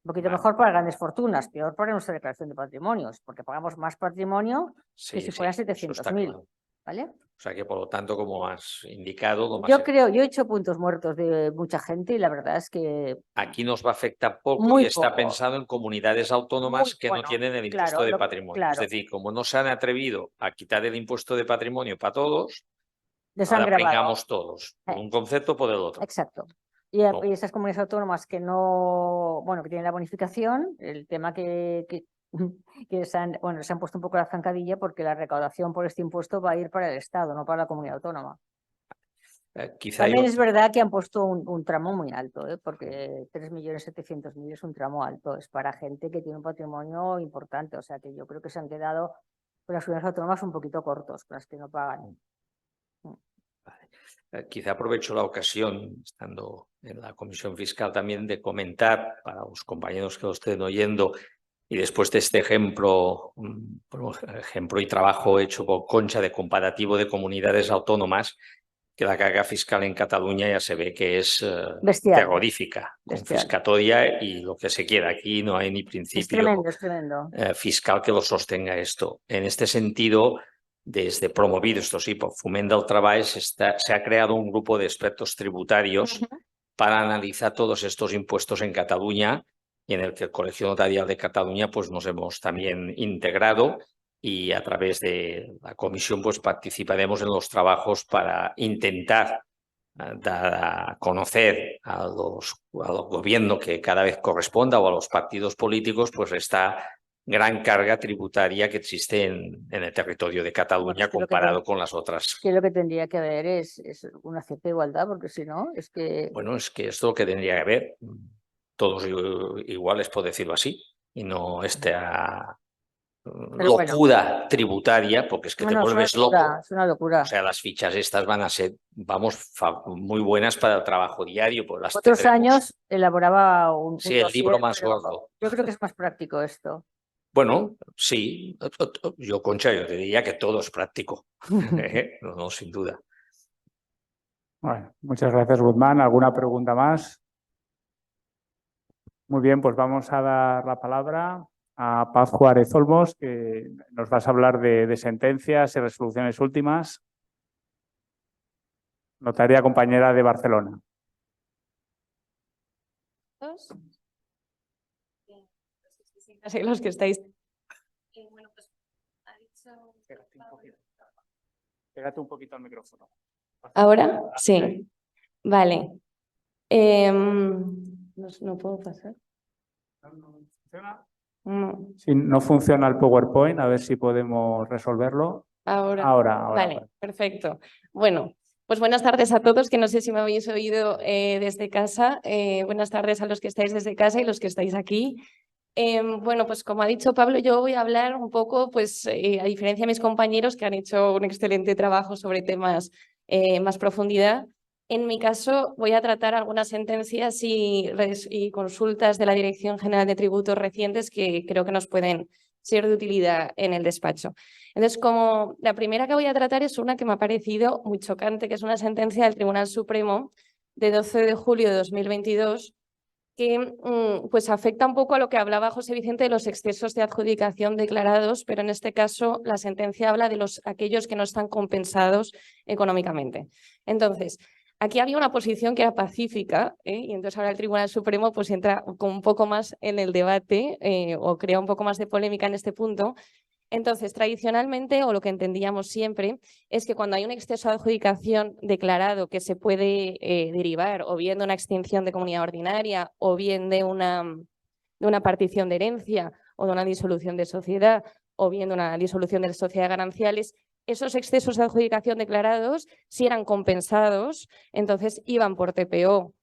Un poquito mejor para grandes fortunas, peor para nuestra declaración de patrimonios, porque pagamos más patrimonio que si fueran 700.000. ¿Vale? O sea que, por lo tanto, como has indicado, lo más Yo he hecho puntos muertos de mucha gente y la verdad es que aquí nos va a afectar poco muy y está poco. pensado en comunidades autónomas que no tienen el impuesto de patrimonio. Es decir, como no se han atrevido a quitar el impuesto de patrimonio para todos, ahora pringamos todos, por un concepto o por el otro. Exacto. Y esas comunidades autónomas que no, bueno, que tienen la bonificación, el tema que se han puesto un poco la zancadilla porque la recaudación por este impuesto va a ir para el Estado, no para la comunidad autónoma. También es verdad que han puesto un tramo muy alto, porque 3.700.000 es un tramo alto, es para gente que tiene un patrimonio importante, o sea que yo creo que se han quedado con las comunidades autónomas un poquito cortos, con las que no pagan. Quizá aprovecho la ocasión, estando en la Comisión Fiscal, también de comentar para los compañeros que lo estén oyendo y después de este ejemplo y trabajo hecho por Concha de comparativo de comunidades autónomas, que la carga fiscal en Cataluña ya se ve que es terrorífica, confiscatoria y lo que se quiera. Aquí no hay ni principio fiscal que lo sostenga esto. En este sentido, desde Promovid, esto sí, por Foment del Treball, se ha creado un grupo de expertos tributarios para analizar todos estos impuestos en Cataluña y en el que el Colegio Notarial de Cataluña pues nos hemos también integrado y a través de la comisión pues participaremos en los trabajos para intentar dar a conocer al gobierno que cada vez corresponda o a los partidos políticos pues esta gran carga tributaria que existe en el territorio de Cataluña comparado con las otras. Que lo que tendría que haber es una cierta igualdad, porque si no, es que... Bueno, es que esto es lo que tendría que haber, todos iguales, por decirlo así, y no esta locura tributaria, porque es que te vuelves loco. Es una locura. O sea, las fichas estas van a ser, muy buenas para el trabajo diario. Pues las Otros años elaboraba un sí, el libro más gordo. Yo creo que es más práctico esto. Bueno, sí. Yo, Concha, yo te diría que todo es práctico. No, sin duda. Bueno, muchas gracias, Guzmán. ¿Alguna pregunta más? Muy bien, pues vamos a dar la palabra a Paz Juárez Olmos, que nos vas a hablar de sentencias y resoluciones últimas. Notaria compañera de Barcelona. Los que estáis. Bueno, pues ha dicho... Pégate un poquito al micrófono. ¿Ahora? Sí. Vale. No puedo pasar. ¿Funciona? No. Si no funciona el PowerPoint, a ver si podemos resolverlo. Ahora. Ahora. Vale, perfecto. Bueno, pues buenas tardes a todos, que no sé si me habéis oído desde casa. Buenas tardes a los que estáis desde casa y los que estáis aquí. Bueno, pues como ha dicho Pablo, yo voy a hablar un poco, pues a diferencia de mis compañeros que han hecho un excelente trabajo sobre temas más profundidad, en mi caso voy a tratar algunas sentencias y consultas de la Dirección General de Tributos recientes que creo que nos pueden ser de utilidad en el despacho. Entonces, como la primera que voy a tratar es una que me ha parecido muy chocante, que es una sentencia del Tribunal Supremo de 12 de julio de 2022, que pues afecta un poco a lo que hablaba José Vicente de los excesos de adjudicación declarados, pero en este caso la sentencia habla de aquellos que no están compensados económicamente. Entonces, aquí había una posición que era pacífica, y entonces ahora el Tribunal Supremo pues entra con un poco más en el debate o crea un poco más de polémica en este punto. Entonces, tradicionalmente, o lo que entendíamos siempre, es que cuando hay un exceso de adjudicación declarado que se puede derivar o bien de una extinción de comunidad ordinaria o bien de una partición de herencia o de una disolución de sociedad o bien de una disolución de sociedades gananciales, esos excesos de adjudicación declarados, si eran compensados, entonces iban por TPO,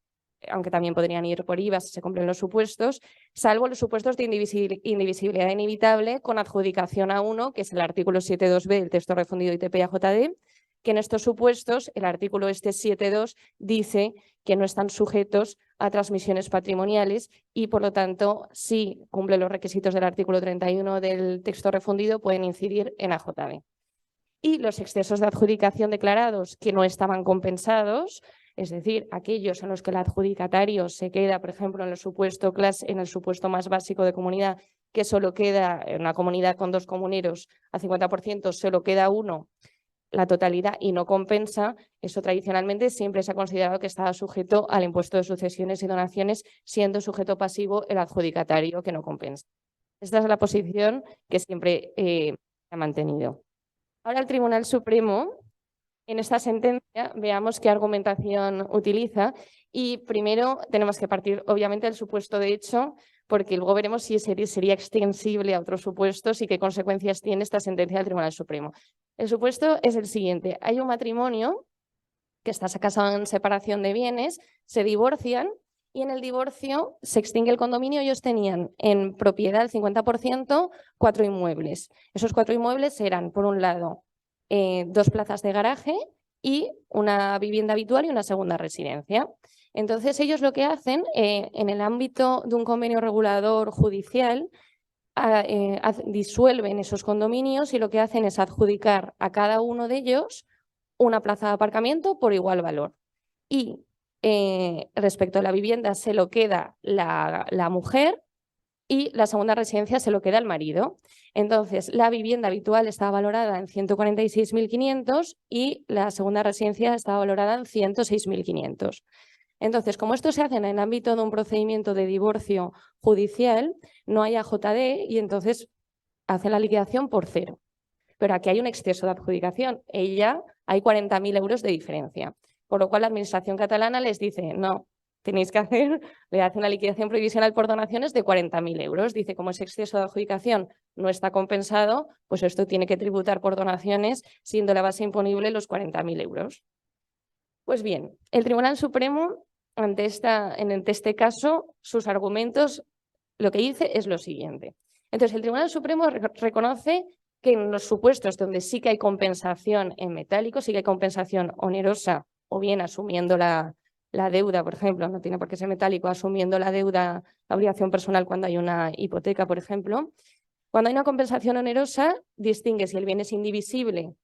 aunque también podrían ir por IVA si se cumplen los supuestos, salvo los supuestos de indivisibilidad inevitable con adjudicación a uno, que es el artículo 7.2b del texto refundido ITP-AJD, que en estos supuestos el artículo 7.2 dice que no están sujetos a transmisiones patrimoniales y, por lo tanto, si cumplen los requisitos del artículo 31 del texto refundido, pueden incidir en AJD. Y los excesos de adjudicación declarados que no estaban compensados, es decir, aquellos en los que el adjudicatario se queda, por ejemplo, en el supuesto más básico de comunidad, que solo queda en una comunidad con 2 comuneros a 50%, solo queda uno, la totalidad, y no compensa, eso tradicionalmente siempre se ha considerado que estaba sujeto al impuesto de sucesiones y donaciones, siendo sujeto pasivo el adjudicatario que no compensa. Esta es la posición que siempre ha mantenido. Ahora el Tribunal Supremo, en esta sentencia, veamos qué argumentación utiliza y primero tenemos que partir obviamente del supuesto de hecho, porque luego veremos si sería extensible a otros supuestos y qué consecuencias tiene esta sentencia del Tribunal Supremo. El supuesto es el siguiente: hay un matrimonio que está casado en separación de bienes, se divorcian y en el divorcio se extingue el condominio. Ellos tenían en propiedad el 50% 4 inmuebles. Esos 4 inmuebles eran, por un lado, 2 plazas de garaje y una vivienda habitual y una segunda residencia. Entonces ellos lo que hacen en el ámbito de un convenio regulador judicial disuelven esos condominios y lo que hacen es adjudicar a cada uno de ellos una plaza de aparcamiento por igual valor. Y respecto a la vivienda se lo queda la mujer y la segunda residencia se lo queda el marido. Entonces, la vivienda habitual estaba valorada en 146.500 y la segunda residencia estaba valorada en 106.500. Entonces, como esto se hace en el ámbito de un procedimiento de divorcio judicial, no hay AJD y entonces hace la liquidación por 0. Pero aquí hay un exceso de adjudicación. Ella hay 40.000 euros de diferencia. Por lo cual la Administración catalana les dice, no, tenéis que le hace una liquidación provisional por donaciones de 40.000 euros. Dice, como ese exceso de adjudicación no está compensado, pues esto tiene que tributar por donaciones, siendo la base imponible los 40.000 euros. Pues bien, el Tribunal Supremo, ante este caso, sus argumentos, lo que dice es lo siguiente. Entonces, el Tribunal Supremo reconoce que en los supuestos donde sí que hay compensación en metálico, sí que hay compensación onerosa, o bien asumiendo la deuda, por ejemplo, no tiene por qué ser metálico, asumiendo la deuda, la obligación personal cuando hay una hipoteca, por ejemplo. Cuando hay una compensación onerosa, distingue si el bien es indivisible,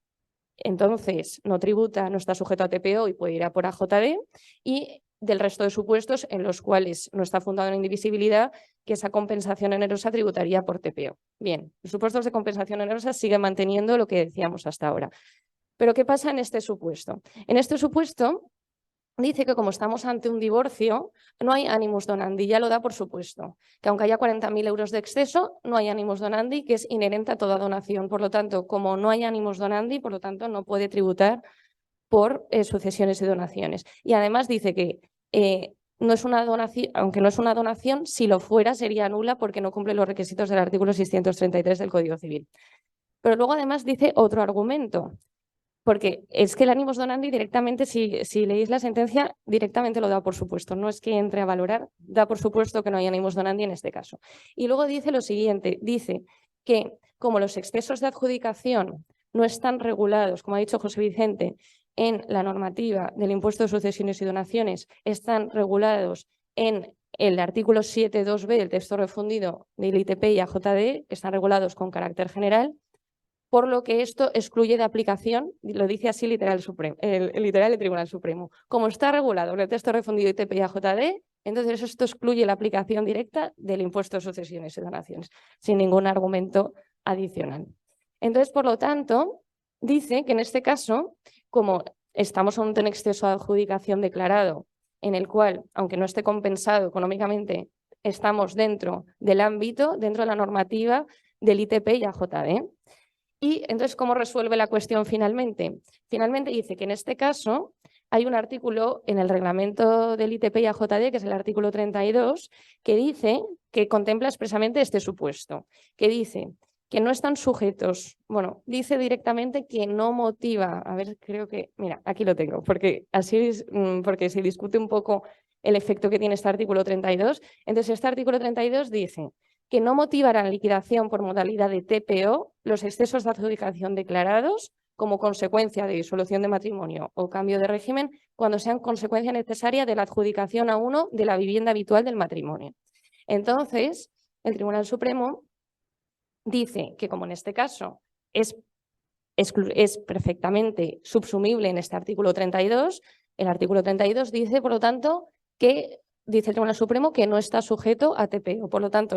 entonces no tributa, no está sujeto a TPO y puede ir a por AJD, y del resto de supuestos en los cuales no está fundado en indivisibilidad, que esa compensación onerosa tributaría por TPO. Bien, los supuestos de compensación onerosa siguen manteniendo lo que decíamos hasta ahora. Pero ¿qué pasa en este supuesto? En este supuesto dice que como estamos ante un divorcio, no hay animus donandi, ya lo da por supuesto, que aunque haya 40.000 euros de exceso, no hay animus donandi, que es inherente a toda donación. Por lo tanto, como no hay animus donandi, por lo tanto, no puede tributar por sucesiones y donaciones. Y además dice que no es una donación, aunque no es una donación, si lo fuera sería nula porque no cumple los requisitos del artículo 633 del Código Civil. Pero luego además dice otro argumento, porque es que el animus donandi directamente, si leéis la sentencia, directamente lo da por supuesto. No es que entre a valorar, da por supuesto que no hay animus donandi en este caso. Y luego dice lo siguiente, dice que como los excesos de adjudicación no están regulados, como ha dicho José Vicente, en la normativa del impuesto de sucesiones y donaciones, están regulados en el artículo 7.2b del texto refundido del ITP y AJD, están regulados con carácter general, por lo que esto excluye de aplicación, lo dice así literal el Tribunal Supremo. Como está regulado en el texto refundido ITP y AJD, entonces esto excluye la aplicación directa del impuesto de sucesiones y donaciones, sin ningún argumento adicional. Entonces, por lo tanto, dice que en este caso, como estamos ante un exceso de adjudicación declarado, en el cual, aunque no esté compensado económicamente, estamos dentro del ámbito, dentro de la normativa del ITP y AJD. Y entonces, ¿cómo resuelve la cuestión finalmente? Finalmente dice que en este caso hay un artículo en el reglamento del ITP y AJD, que es el artículo 32, que dice que contempla expresamente este supuesto, que dice que no están sujetos, bueno, dice directamente que no motiva, a ver, creo que, mira, aquí lo tengo, porque así porque se discute un poco el efecto que tiene este artículo 32. Entonces, este artículo 32 dice que no motivarán liquidación por modalidad de TPO los excesos de adjudicación declarados como consecuencia de disolución de matrimonio o cambio de régimen cuando sean consecuencia necesaria de la adjudicación a uno de la vivienda habitual del matrimonio. Entonces, el Tribunal Supremo dice que como en este caso es perfectamente subsumible en este artículo 32, el artículo 32 dice, por lo tanto, que dice el Tribunal Supremo que no está sujeto a TPO. Por lo tanto,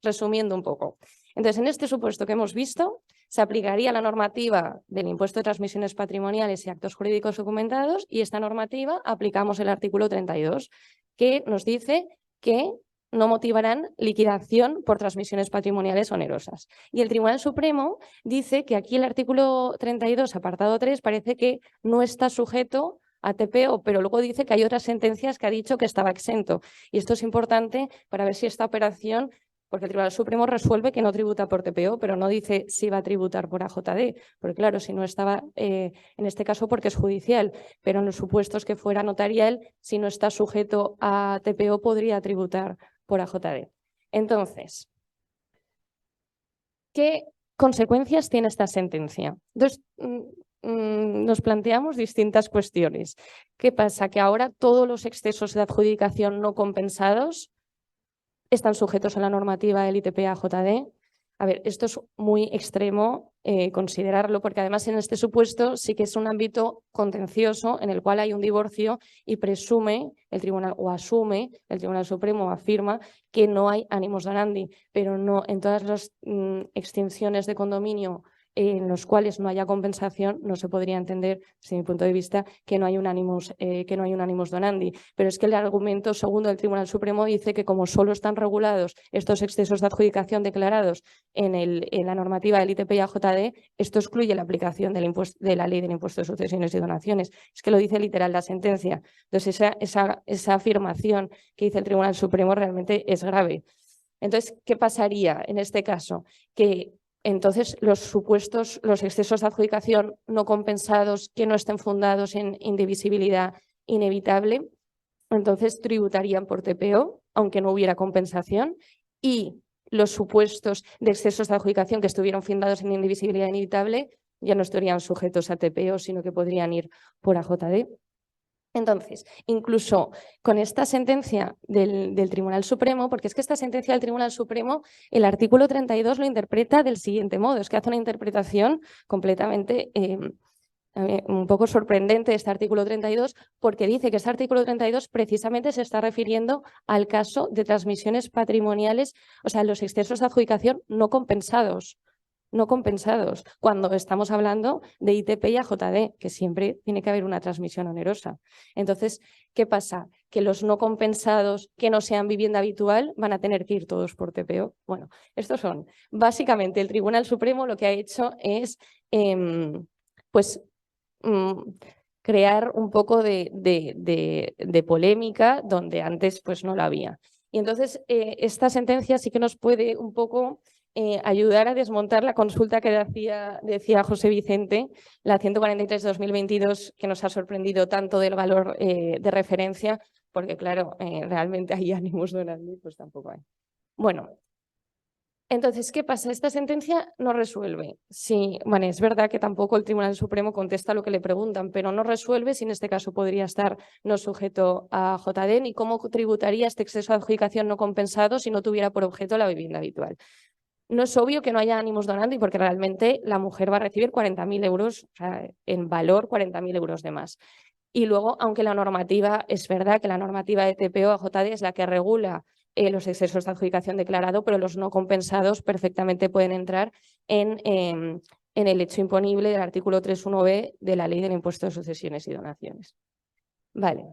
resumiendo un poco, entonces en este supuesto que hemos visto, se aplicaría la normativa del impuesto de transmisiones patrimoniales y actos jurídicos documentados y esta normativa aplicamos el artículo 32, que nos dice que no motivarán liquidación por transmisiones patrimoniales onerosas. Y el Tribunal Supremo dice que aquí el artículo 32, apartado 3, parece que no está sujeto a TPO, pero luego dice que hay otras sentencias que ha dicho que estaba exento. Y esto es importante para ver si esta operación, porque el Tribunal Supremo resuelve que no tributa por TPO, pero no dice si va a tributar por AJD, porque claro, si no estaba en este caso porque es judicial, pero en los supuestos que fuera notarial, si no está sujeto a TPO podría tributar por AJD. Entonces, ¿qué consecuencias tiene esta sentencia? Entonces, nos planteamos distintas cuestiones. ¿Qué pasa? Que ahora todos los excesos de adjudicación no compensados están sujetos a la normativa del ITP-AJD. A ver, esto es muy extremo considerarlo, porque además en este supuesto sí que es un ámbito contencioso en el cual hay un divorcio y presume el tribunal o asume el Tribunal Supremo o afirma que no hay animus donandi, pero no en todas las extinciones de condominio en los cuales no haya compensación, no se podría entender, desde mi punto de vista, que no hay un animus donandi. Pero es que el argumento segundo del Tribunal Supremo dice que como solo están regulados estos excesos de adjudicación declarados en la normativa del ITP y AJD, esto excluye la aplicación de la ley del impuesto de sucesiones y donaciones. Es que lo dice literal la sentencia. Entonces, esa afirmación que dice el Tribunal Supremo realmente es grave. Entonces, ¿qué pasaría en este caso? Que entonces los excesos de adjudicación no compensados que no estén fundados en indivisibilidad inevitable, entonces tributarían por TPO, aunque no hubiera compensación, y los supuestos de excesos de adjudicación que estuvieron fundados en indivisibilidad inevitable ya no estarían sujetos a TPO, sino que podrían ir por AJD. Entonces, incluso con esta sentencia del Tribunal Supremo, porque es que esta sentencia del Tribunal Supremo, el artículo 32 lo interpreta del siguiente modo, es que hace una interpretación completamente un poco sorprendente este artículo 32, porque dice que este artículo 32 precisamente se está refiriendo al caso de transmisiones patrimoniales, o sea, los excesos de adjudicación no compensados, cuando estamos hablando de ITP y AJD, que siempre tiene que haber una transmisión onerosa. Entonces, ¿qué pasa? Que los no compensados que no sean vivienda habitual van a tener que ir todos por TPO. Bueno, estos son, básicamente, el Tribunal Supremo lo que ha hecho es, crear un poco de polémica donde antes pues no la había. Y entonces, esta sentencia sí que nos puede un poco ayudar a desmontar la consulta que decía José Vicente, la 143 de 2022, que nos ha sorprendido tanto del valor de referencia, porque claro, realmente hay ánimos donandi, pues tampoco hay. Bueno, entonces, ¿qué pasa? Esta sentencia no resuelve. Sí, bueno, es verdad que tampoco el Tribunal Supremo contesta lo que le preguntan, pero no resuelve si en este caso podría estar no sujeto a JD, ni cómo tributaría este exceso de adjudicación no compensado si no tuviera por objeto la vivienda habitual. No es obvio que no haya ánimos donandi porque realmente la mujer va a recibir 40.000 euros, o sea, en valor 40.000 euros de más. Y luego, aunque la normativa, es verdad que la normativa de TPO a JD es la que regula los excesos de adjudicación declarado, pero los no compensados perfectamente pueden entrar en el hecho imponible del artículo 3.1b de la Ley del Impuesto de Sucesiones y Donaciones. Vale.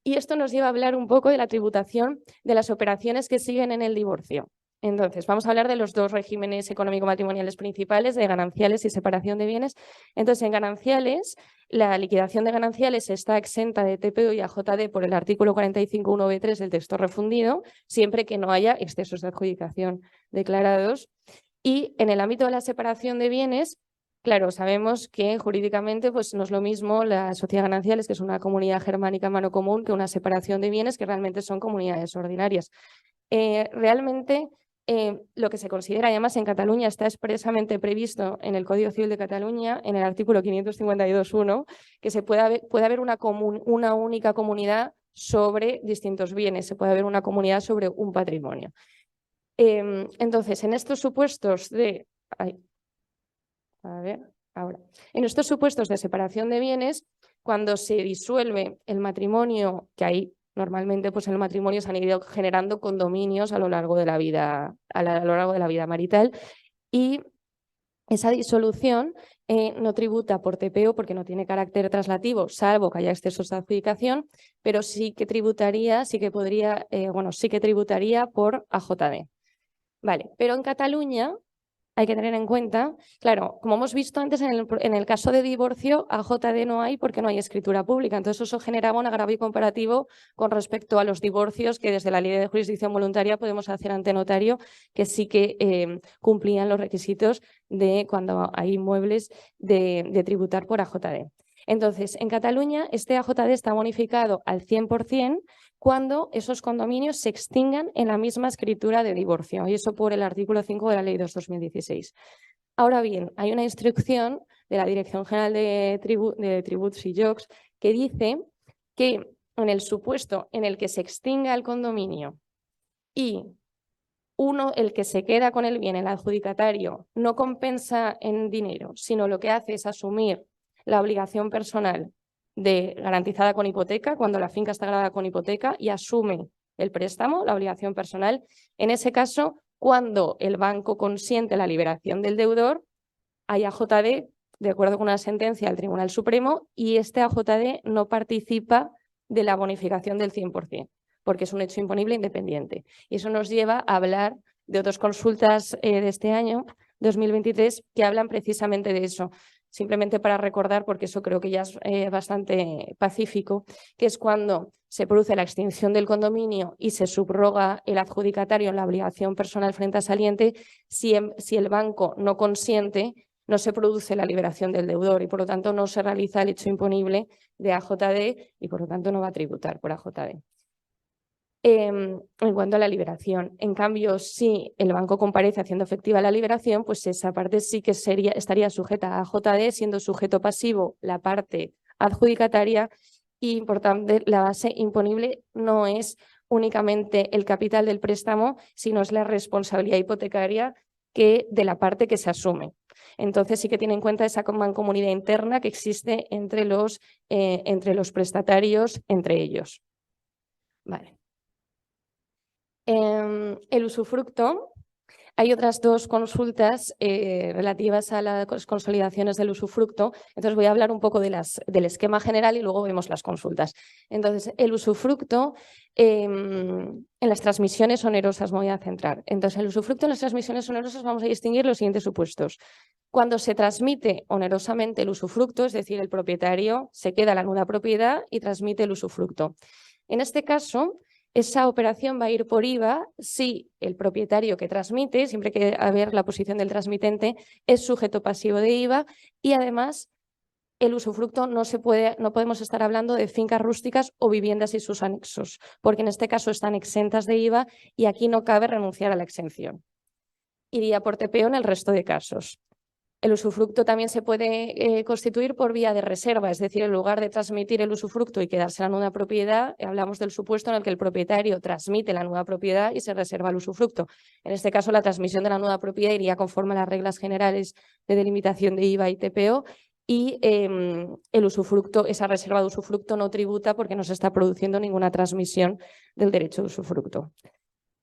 Y esto nos lleva a hablar un poco de la tributación de las operaciones que siguen en el divorcio. Entonces, vamos a hablar de los dos regímenes económico-matrimoniales principales, de gananciales y separación de bienes. Entonces, en gananciales, la liquidación de gananciales está exenta de TPO y AJD por el artículo 45.1b3 del texto refundido, siempre que no haya excesos de adjudicación declarados. Y en el ámbito de la separación de bienes, claro, sabemos que jurídicamente pues, no es lo mismo la sociedad gananciales, que es una comunidad germánica mano común, que una separación de bienes, que realmente son comunidades ordinarias. Realmente lo que se considera, y además en Cataluña está expresamente previsto en el Código Civil de Cataluña, en el artículo 552.1, que puede haber una única comunidad sobre distintos bienes, se puede haber una comunidad sobre un patrimonio. Entonces, en estos supuestos de... En estos supuestos de separación de bienes, cuando se disuelve el matrimonio, que hay normalmente pues en el matrimonio se han ido generando condominios a lo largo de la vida, marital, y esa disolución no tributa por TPO porque no tiene carácter traslativo, salvo que haya excesos de adjudicación, pero sí que tributaría, sí que tributaría por AJD. Vale, pero en Cataluña hay que tener en cuenta, claro, como hemos visto antes en el caso de divorcio, AJD no hay porque no hay escritura pública. Entonces eso generaba un agravio comparativo con respecto a los divorcios que desde la Ley de Jurisdicción Voluntaria podemos hacer ante notario, que sí que cumplían los requisitos de cuando hay inmuebles de tributar por AJD. Entonces, en Cataluña este AJD está bonificado al 100% cuando esos condominios se extingan en la misma escritura de divorcio, y eso por el artículo 5 de la Ley 2/2016. Ahora bien, hay una instrucción de la Dirección General de Tributs y Jocs que dice que en el supuesto en el que se extinga el condominio y el que se queda con el bien, el adjudicatario, no compensa en dinero, sino lo que hace es asumir la obligación personal garantizada con hipoteca, cuando la finca está gravada con hipoteca, y asume el préstamo, la obligación personal. En ese caso, cuando el banco consiente la liberación del deudor, hay AJD, de acuerdo con una sentencia del Tribunal Supremo, y este AJD no participa de la bonificación del 100%, porque es un hecho imponible independiente. Y eso nos lleva a hablar de otras consultas de este año, 2023, que hablan precisamente de eso. Simplemente para recordar, porque eso creo que ya es bastante pacífico, que es cuando se produce la extinción del condominio y se subroga el adjudicatario en la obligación personal frente a saliente, si el banco no consiente, no se produce la liberación del deudor y por lo tanto no se realiza el hecho imponible de AJD y por lo tanto no va a tributar por AJD. En cuanto a la liberación, en cambio, si el banco comparece haciendo efectiva la liberación, pues esa parte sí que estaría sujeta a AJD, siendo sujeto pasivo la parte adjudicataria, y importante, la base imponible no es únicamente el capital del préstamo, sino es la responsabilidad hipotecaria de la parte que se asume. Entonces sí que tiene en cuenta esa mancomunidad interna que existe entre los prestatarios, entre ellos. Vale. El usufructo. Hay otras dos consultas relativas a las consolidaciones del usufructo. Entonces voy a hablar un poco del esquema general y luego vemos las consultas. Entonces, el usufructo en las transmisiones onerosas me voy a centrar. Entonces, el usufructo en las transmisiones onerosas vamos a distinguir los siguientes supuestos. Cuando se transmite onerosamente el usufructo, es decir, el propietario se queda la nuda propiedad y transmite el usufructo. En este caso, esa operación va a ir por IVA si el propietario que transmite, siempre hay que haber la posición del transmitente, es sujeto pasivo de IVA y además el usufructo no podemos estar hablando de fincas rústicas o viviendas y sus anexos, porque en este caso están exentas de IVA y aquí no cabe renunciar a la exención. Iría por TPO en el resto de casos. El usufructo también se puede constituir por vía de reserva, es decir, en lugar de transmitir el usufructo y quedarse la nuda propiedad, hablamos del supuesto en el que el propietario transmite la nuda propiedad y se reserva el usufructo. En este caso, la transmisión de la nuda propiedad iría conforme a las reglas generales de delimitación de IVA y TPO y el usufructo, esa reserva de usufructo no tributa porque no se está produciendo ninguna transmisión del derecho de usufructo.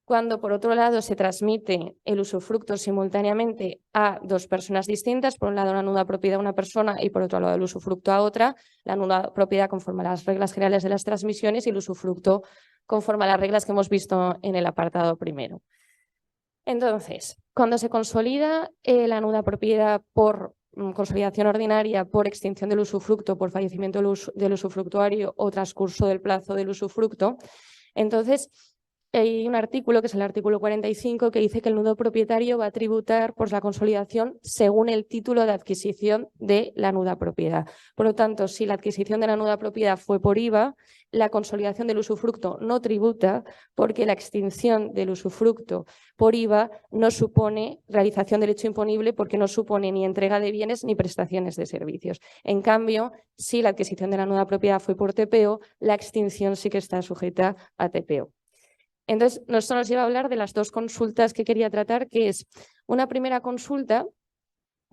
Cuando, por otro lado, se transmite el usufructo simultáneamente a dos personas distintas, por un lado la nuda propiedad a una persona y por otro lado el usufructo a otra, la nuda propiedad conforme a las reglas generales de las transmisiones y el usufructo conforme a las reglas que hemos visto en el apartado primero. Entonces, cuando se consolida la nuda propiedad por consolidación ordinaria, por extinción del usufructo, por fallecimiento del usufructuario o transcurso del plazo del usufructo, entonces hay un artículo, que es el artículo 45, que dice que el nudo propietario va a tributar por la consolidación según el título de adquisición de la nuda propiedad. Por lo tanto, si la adquisición de la nuda propiedad fue por IVA, la consolidación del usufructo no tributa porque la extinción del usufructo por IVA no supone realización del hecho imponible porque no supone ni entrega de bienes ni prestaciones de servicios. En cambio, si la adquisición de la nuda propiedad fue por TPO, la extinción sí que está sujeta a TPO. Entonces, esto nos lleva a hablar de las dos consultas que quería tratar, que es una primera consulta,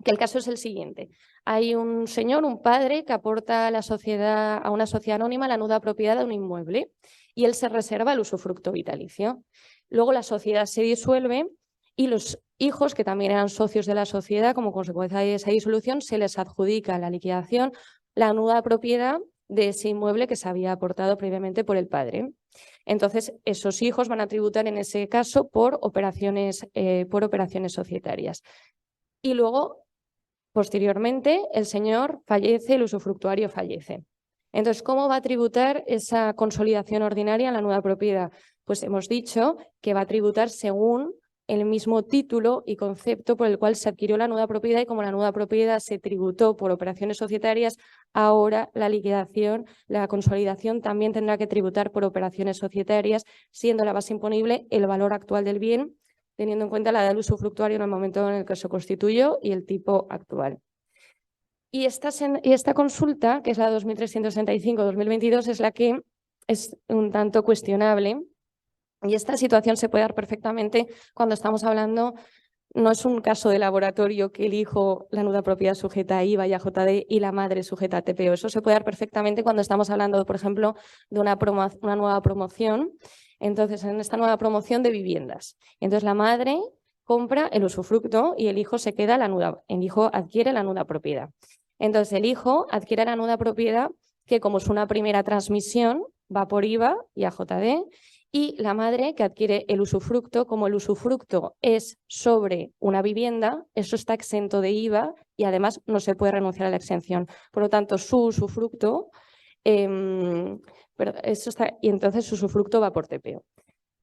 que el caso es el siguiente. Hay un señor, un padre, que aporta a la sociedad, a una sociedad anónima la nuda propiedad de un inmueble y él se reserva el usufructo vitalicio. Luego la sociedad se disuelve y los hijos, que también eran socios de la sociedad, como consecuencia de esa disolución, se les adjudica la liquidación la nuda propiedad de ese inmueble que se había aportado previamente por el padre. Entonces, esos hijos van a tributar en ese caso por operaciones societarias. Y luego, posteriormente, el señor fallece, el usufructuario fallece. Entonces, ¿cómo va a tributar esa consolidación ordinaria en la nuda propiedad? Pues hemos dicho que va a tributar según el mismo título y concepto por el cual se adquirió la nuda propiedad y como la nuda propiedad se tributó por operaciones societarias, ahora la liquidación, la consolidación también tendrá que tributar por operaciones societarias, siendo la base imponible el valor actual del bien, teniendo en cuenta la edad del usufructuario en el momento en el que se constituyó y el tipo actual. Y esta consulta, que es la 2365-2022, es la que es un tanto cuestionable. Y esta situación se puede dar perfectamente cuando estamos hablando, no es un caso de laboratorio que el hijo, la nuda propiedad sujeta a IVA y a JD y la madre sujeta a TPO. Eso se puede dar perfectamente cuando estamos hablando, por ejemplo, de una nueva promoción. Entonces, en esta nueva promoción de viviendas. Entonces, la madre compra el usufructo y el hijo se queda la nuda. El hijo adquiere la nuda propiedad. Entonces, el hijo adquiere la nuda propiedad que, como es una primera transmisión, va por IVA y a JD. Y la madre que adquiere el usufructo, como el usufructo es sobre una vivienda, eso está exento de IVA y además no se puede renunciar a la exención. Por lo tanto, su usufructo, y entonces su usufructo va por TPO.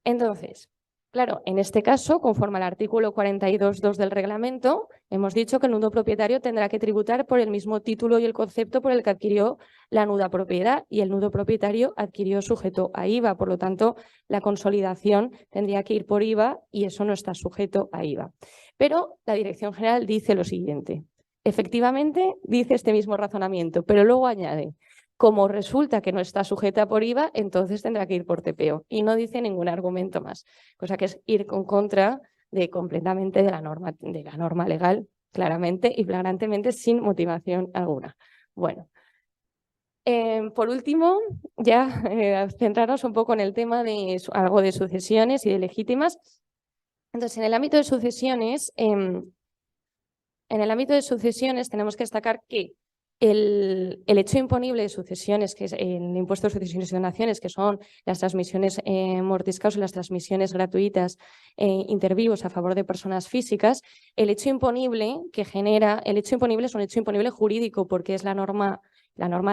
Entonces, claro, en este caso, conforme al artículo 42.2 del reglamento, hemos dicho que el nudo propietario tendrá que tributar por el mismo título y el concepto por el que adquirió la nuda propiedad y el nudo propietario adquirió sujeto a IVA. Por lo tanto, la consolidación tendría que ir por IVA y eso no está sujeto a IVA. Pero la Dirección General dice lo siguiente. Efectivamente, dice este mismo razonamiento, pero luego añade: como resulta que no está sujeta por IVA, entonces tendrá que ir por TPO. Y no dice ningún argumento más, cosa que es ir en contra completamente de la norma legal claramente y flagrantemente sin motivación alguna. Bueno, por último, ya centrarnos un poco en el tema de algo de sucesiones y de legítimas. Entonces, en el ámbito de sucesiones, tenemos que destacar que el hecho imponible de sucesiones, que es el impuesto de sucesiones y donaciones, que son las transmisiones mortis causa, las transmisiones gratuitas inter vivos a favor de personas físicas, el hecho imponible es un hecho imponible jurídico porque es la norma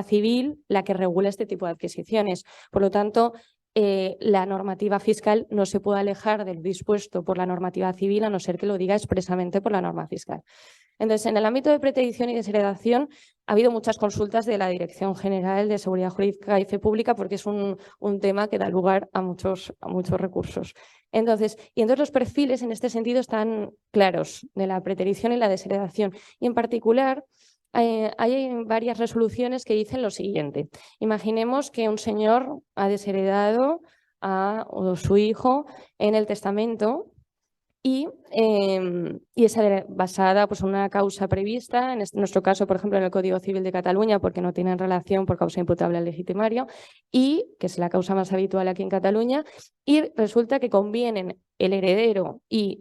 civil la que regula este tipo de adquisiciones. Por lo tanto, la normativa fiscal no se puede alejar del dispuesto por la normativa civil a no ser que lo diga expresamente por la norma fiscal. Entonces, en el ámbito de preterición y desheredación ha habido muchas consultas de la Dirección General de Seguridad Jurídica y Fe Pública porque es un tema que da lugar a muchos recursos. Entonces los perfiles en este sentido están claros de la preterición y la desheredación. Y en particular hay varias resoluciones que dicen lo siguiente. Imaginemos que un señor ha desheredado a su hijo en el testamento y es basada en una causa prevista, en nuestro caso, por ejemplo, en el Código Civil de Cataluña, porque no tienen relación por causa imputable al legitimario, y que es la causa más habitual aquí en Cataluña, y resulta que convienen el heredero y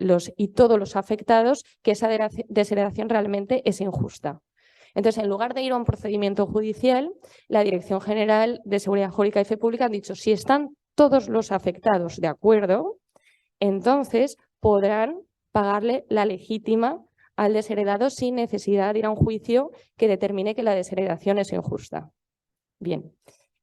todos los afectados que esa desheredación realmente es injusta. Entonces, en lugar de ir a un procedimiento judicial, la Dirección General de Seguridad Jurídica y Fe Pública han dicho, si están todos los afectados de acuerdo, entonces podrán pagarle la legítima al desheredado sin necesidad de ir a un juicio que determine que la desheredación es injusta. Bien.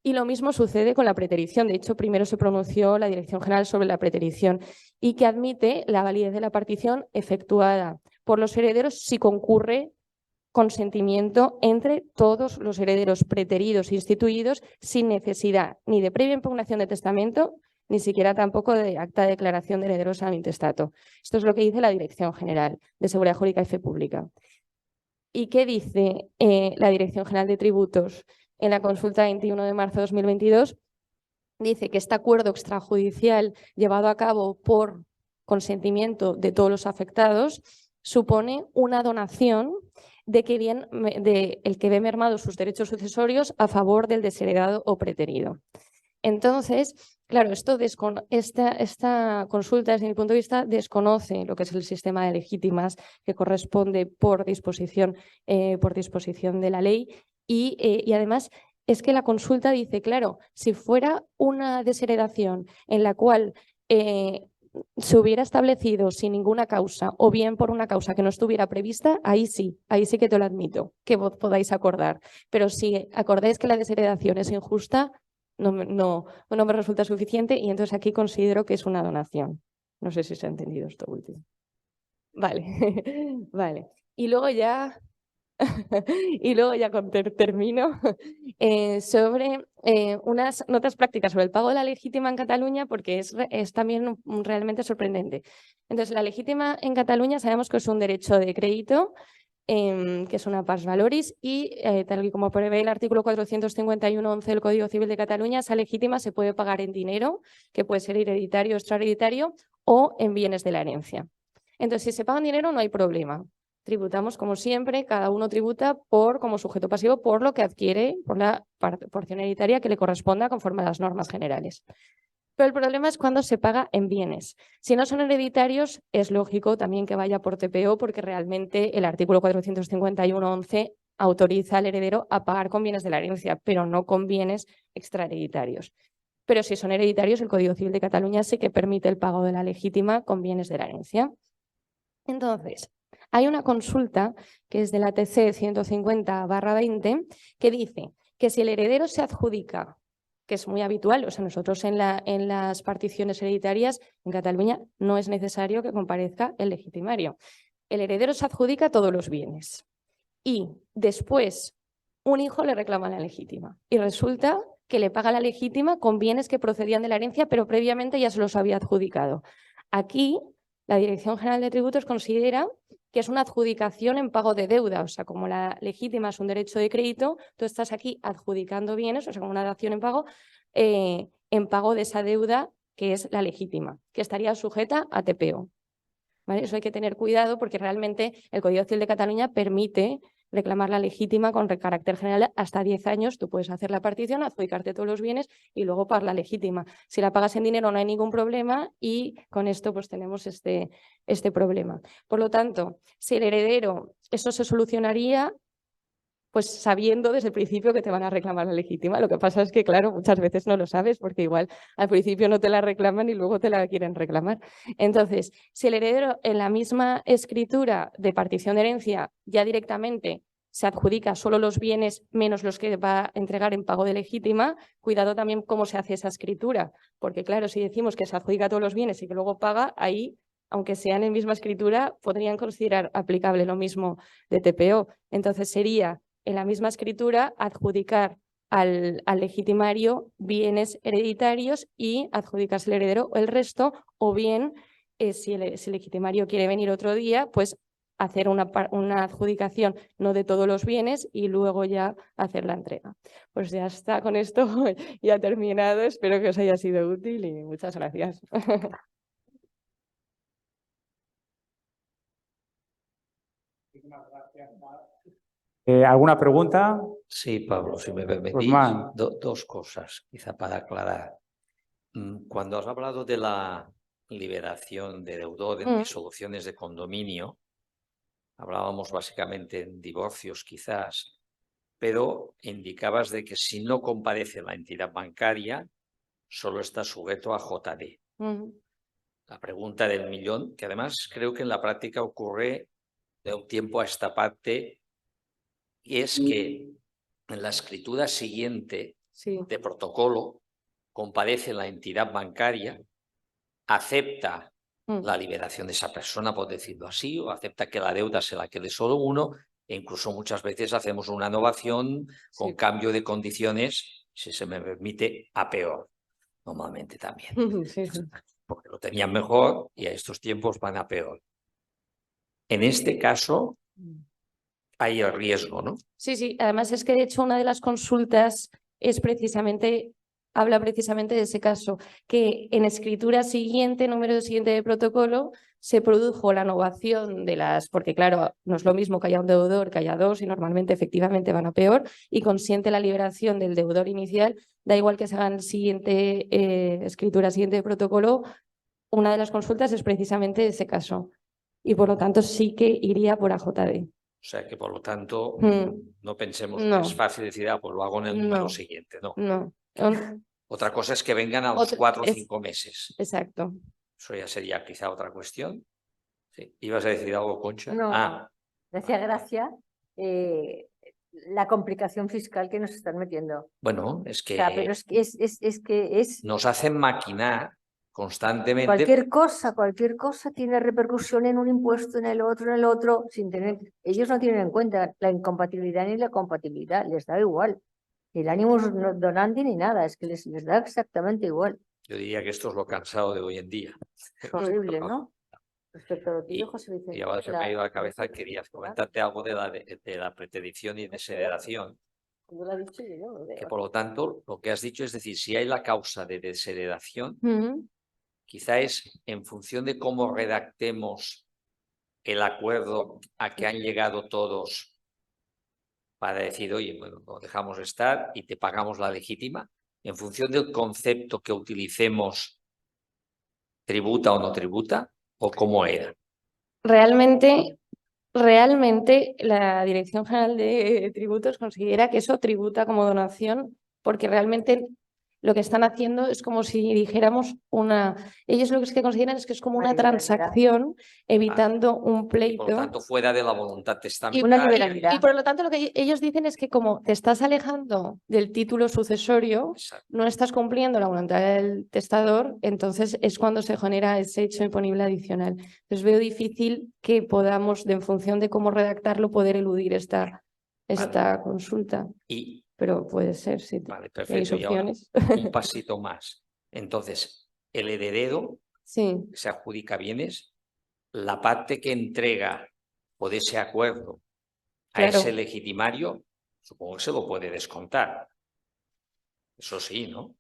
Y lo mismo sucede con la preterición. De hecho, primero se pronunció la Dirección General sobre la preterición y que admite la validez de la partición efectuada por los herederos si concurre consentimiento entre todos los herederos preteridos e instituidos sin necesidad ni de previa impugnación de testamento ni siquiera tampoco de acta de declaración de herederos al intestato. Esto es lo que dice la Dirección General de Seguridad Jurídica y Fe Pública. ¿Y qué dice la Dirección General de Tributos en la consulta 21 de marzo de 2022? Dice que este acuerdo extrajudicial llevado a cabo por consentimiento de todos los afectados supone una donación de el que ve mermados sus derechos sucesorios a favor del desheredado o preterido. Entonces, claro, esta consulta, desde mi punto de vista, desconoce lo que es el sistema de legítimas que corresponde por disposición de la ley y además es que la consulta dice, claro, si fuera una desheredación en la cual se hubiera establecido sin ninguna causa o bien por una causa que no estuviera prevista, ahí sí que te lo admito, que vos podáis acordar. Pero si acordáis que la desheredación es injusta, no me resulta suficiente y entonces aquí considero que es una donación. No sé si se ha entendido esto último. Vale, vale. Y luego ya termino sobre unas notas prácticas sobre el pago de la legítima en Cataluña porque es también realmente sorprendente. Entonces, la legítima en Cataluña sabemos que es un derecho de crédito que es una pars valoris y tal y como prevé el artículo 451.11 del Código Civil de Cataluña, esa legítima se puede pagar en dinero, que puede ser hereditario o extrahereditario, o en bienes de la herencia. Entonces, si se paga en dinero no hay problema. Tributamos como siempre, cada uno tributa como sujeto pasivo por lo que adquiere, por la porción hereditaria que le corresponda conforme a las normas generales. Pero el problema es cuando se paga en bienes. Si no son hereditarios, es lógico también que vaya por TPO porque realmente el artículo 451.11 autoriza al heredero a pagar con bienes de la herencia, pero no con bienes extrahereditarios. Pero si son hereditarios, el Código Civil de Cataluña sí que permite el pago de la legítima con bienes de la herencia. Entonces, hay una consulta que es de la TC 150/20 que dice que si el heredero se adjudica, que es muy habitual, o sea, nosotros en las particiones hereditarias en Cataluña no es necesario que comparezca el legitimario. El heredero se adjudica todos los bienes y después un hijo le reclama la legítima y resulta que le paga la legítima con bienes que procedían de la herencia, pero previamente ya se los había adjudicado. Aquí la Dirección General de Tributos considera que es una adjudicación en pago de deuda, o sea, como la legítima es un derecho de crédito, tú estás aquí adjudicando bienes, o sea, como una dación en pago de esa deuda que es la legítima, que estaría sujeta a TPO. ¿vale? Eso hay que tener cuidado porque realmente el Código Civil de Cataluña permite reclamar la legítima con carácter general hasta 10 años. Tú puedes hacer la partición, adjudicarte todos los bienes y luego pagar la legítima. Si la pagas en dinero no hay ningún problema y con esto pues tenemos este problema. Por lo tanto, si el heredero, eso se solucionaría pues sabiendo desde el principio que te van a reclamar la legítima. Lo que pasa es que, claro, muchas veces no lo sabes porque igual al principio no te la reclaman y luego te la quieren reclamar. Entonces, si el heredero en la misma escritura de partición de herencia ya directamente se adjudica solo los bienes menos los que va a entregar en pago de legítima, cuidado también cómo se hace esa escritura, porque claro, si decimos que se adjudica todos los bienes y que luego paga, ahí, aunque sean en misma escritura, podrían considerar aplicable lo mismo de TPO. Entonces sería en la misma escritura adjudicar al legitimario bienes hereditarios y adjudicarse el heredero o el resto, o bien si el legitimario quiere venir otro día, pues hacer una adjudicación no de todos los bienes y luego ya hacer la entrega. Pues ya está, con esto ya terminado, espero que os haya sido útil y muchas gracias. ¿Alguna pregunta? Sí, Pablo, si me permitís, Guzmán. dos cosas, quizá para aclarar. Cuando has hablado de la liberación de deudor en disoluciones de condominio, hablábamos básicamente en divorcios quizás, pero indicabas de que si no comparece la entidad bancaria, solo está sujeto a JD. La pregunta del millón, que además creo que en la práctica ocurre de un tiempo a esta parte, y es que en la escritura siguiente de protocolo comparece la entidad bancaria, acepta la liberación de esa persona, por decirlo así, o acepta que la deuda se la quede solo uno, e incluso muchas veces hacemos una innovación con cambio de condiciones, si se me permite, a peor, normalmente también. Porque lo tenían mejor y a estos tiempos van a peor. En este caso hay el riesgo, ¿no? Sí, sí, además es que de hecho una de las consultas habla precisamente de ese caso, que en escritura siguiente, número siguiente de protocolo, se produjo la innovación de porque claro, no es lo mismo que haya un deudor que haya dos y normalmente efectivamente van a peor, y consiente la liberación del deudor inicial, da igual que se haga en escritura siguiente de protocolo, una de las consultas es precisamente ese caso y por lo tanto sí que iría por AJD. O sea que, por lo tanto, no pensemos que es fácil decir, pues lo hago en el número siguiente. No. Otra cosa es que vengan a los 4 o 5 meses. Exacto. Eso ya sería quizá otra cuestión. Sí. ¿Ibas a decir algo, Concha? No, decía gracias. La complicación fiscal que nos están metiendo. Bueno, es que, pero es que nos hacen maquinar constantemente. Cualquier cosa tiene repercusión en un impuesto, en el otro, sin tener. Ellos no tienen en cuenta la incompatibilidad ni la compatibilidad, les da igual. Ni el animus donandi ni nada, es que les da exactamente igual. Yo diría que esto es lo cansado de hoy en día. Es horrible, ¿no? Respecto a lo que dijo José Vicente. Y ahora se me ha ido a la cabeza, querías comentarte algo de la preterición y desheredación. Como lo ha dicho, yo no lo veo. Que por lo tanto, lo que has dicho es decir, si hay la causa de desheredación, quizá es en función de cómo redactemos el acuerdo a que han llegado todos para decir, oye, bueno, lo dejamos estar y te pagamos la legítima, en función del concepto que utilicemos, tributa o no tributa, o cómo era. Realmente la Dirección General de Tributos considera que eso tributa como donación, porque realmente lo que están haciendo es como si dijéramos ellos lo que consideran es que es como una transacción evitando un pleito. Y por lo tanto, fuera de la voluntad testamentaria. Una liberalidad. Y por lo tanto, lo que ellos dicen es que como te estás alejando del título sucesorio, no estás cumpliendo la voluntad del testador, entonces es cuando se genera ese hecho imponible adicional. Entonces veo difícil que podamos, en función de cómo redactarlo, poder eludir esta consulta. Pero puede ser, sí. Vale, perfecto. Y ahora, un pasito más. Entonces, el heredero que se adjudica bienes, la parte que entrega o de ese acuerdo a ese legitimario, supongo que se lo puede descontar. Eso sí, ¿no?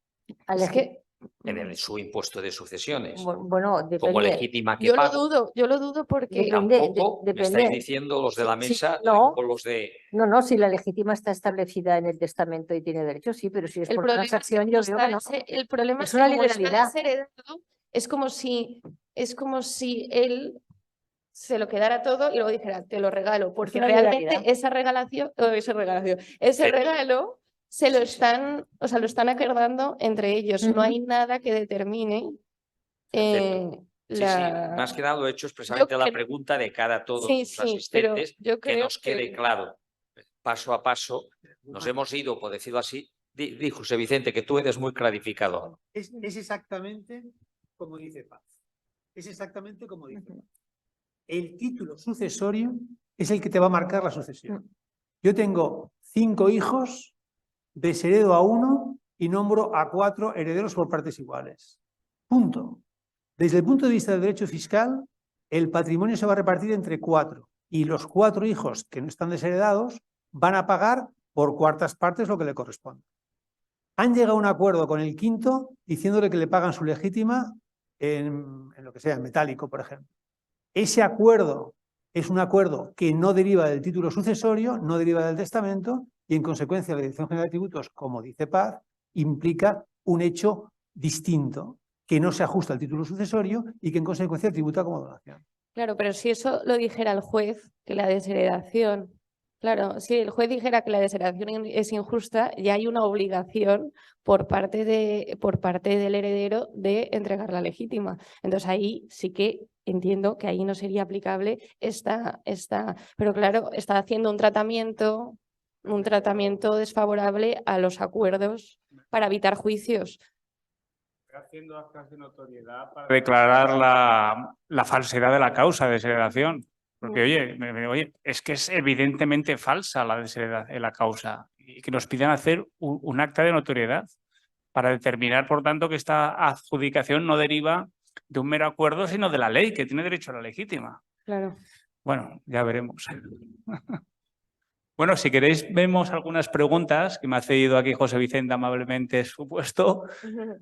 en su impuesto de sucesiones. Bueno, Como depende. legítima que Yo lo pago. dudo porque Depende. Tampoco me estáis depende. diciendo los de la Sí, mesa no. o los de... No, si la legítima está establecida en el testamento y tiene derecho, sí, pero si es el por problema es que transacción, como yo veo que no. el problema Es es una que como está liberalidad. desheredado, es como si él se lo quedara todo y luego dijera, te lo regalo, porque una realmente liberalidad. ese regalo se lo están, o sea, lo están acordando entre ellos. No hay nada que determine Perfecto. Sí, la... más que nada lo he hecho expresamente la creo- pregunta de cara a todos Sí, los sí, pero asistentes, yo que creo nos quede que... claro, paso a paso. Nos hemos ido, por decirlo así, di José Vicente, que tú eres muy clarificador. Es exactamente como dice Paz. Es exactamente como dice Paz. El título sucesorio es el que te va a marcar la sucesión. Yo tengo 5 hijos, desheredo a 1 y nombro a 4 herederos por partes iguales. Punto. Desde el punto de vista del derecho fiscal, el patrimonio se va a repartir entre 4 y los 4 hijos que no están desheredados van a pagar por cuartas partes lo que le corresponde. Han llegado a un acuerdo con el quinto diciéndole que le pagan su legítima en lo que sea, en metálico, por ejemplo. Ese acuerdo es un acuerdo que no deriva del título sucesorio, no deriva del testamento y, en consecuencia, la Dirección General de Tributos, como dice Paz, implica un hecho distinto, que no se ajusta al título sucesorio y que, en consecuencia, tributa como donación. Claro, pero si eso lo dijera el juez, que la desheredación, claro, si el juez dijera que la desheredación es injusta, ya hay una obligación por parte del heredero de entregar la legítima. Entonces ahí sí que entiendo que ahí no sería aplicable pero claro, está haciendo un tratamiento desfavorable a los acuerdos para evitar juicios. Haciendo actas de notoriedad para declarar la falsedad de la causa de desheredación. Porque, oye, es que es evidentemente falsa la desheredación, la causa. Y que nos pidan hacer un acta de notoriedad para determinar, por tanto, que esta adjudicación no deriva de un mero acuerdo, sino de la ley, que tiene derecho a la legítima. Claro. Bueno, ya veremos. Bueno, si queréis, vemos algunas preguntas que me ha cedido aquí José Vicente amablemente su puesto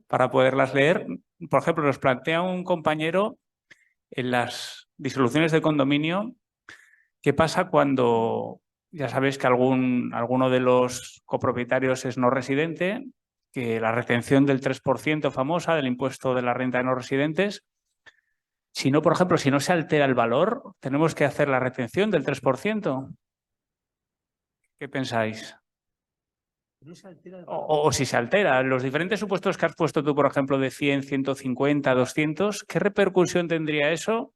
para poderlas leer. Por ejemplo, nos plantea un compañero en las disoluciones de condominio, ¿qué pasa cuando ya sabéis que alguno de los copropietarios es no residente, que la retención del 3% famosa del impuesto de la renta de no residentes, si no, por ejemplo, si no se altera el valor, tenemos que hacer la retención del 3%? ¿Qué pensáis? O si se altera, los diferentes supuestos que has puesto tú, por ejemplo, de 100, 150, 200, ¿qué repercusión tendría eso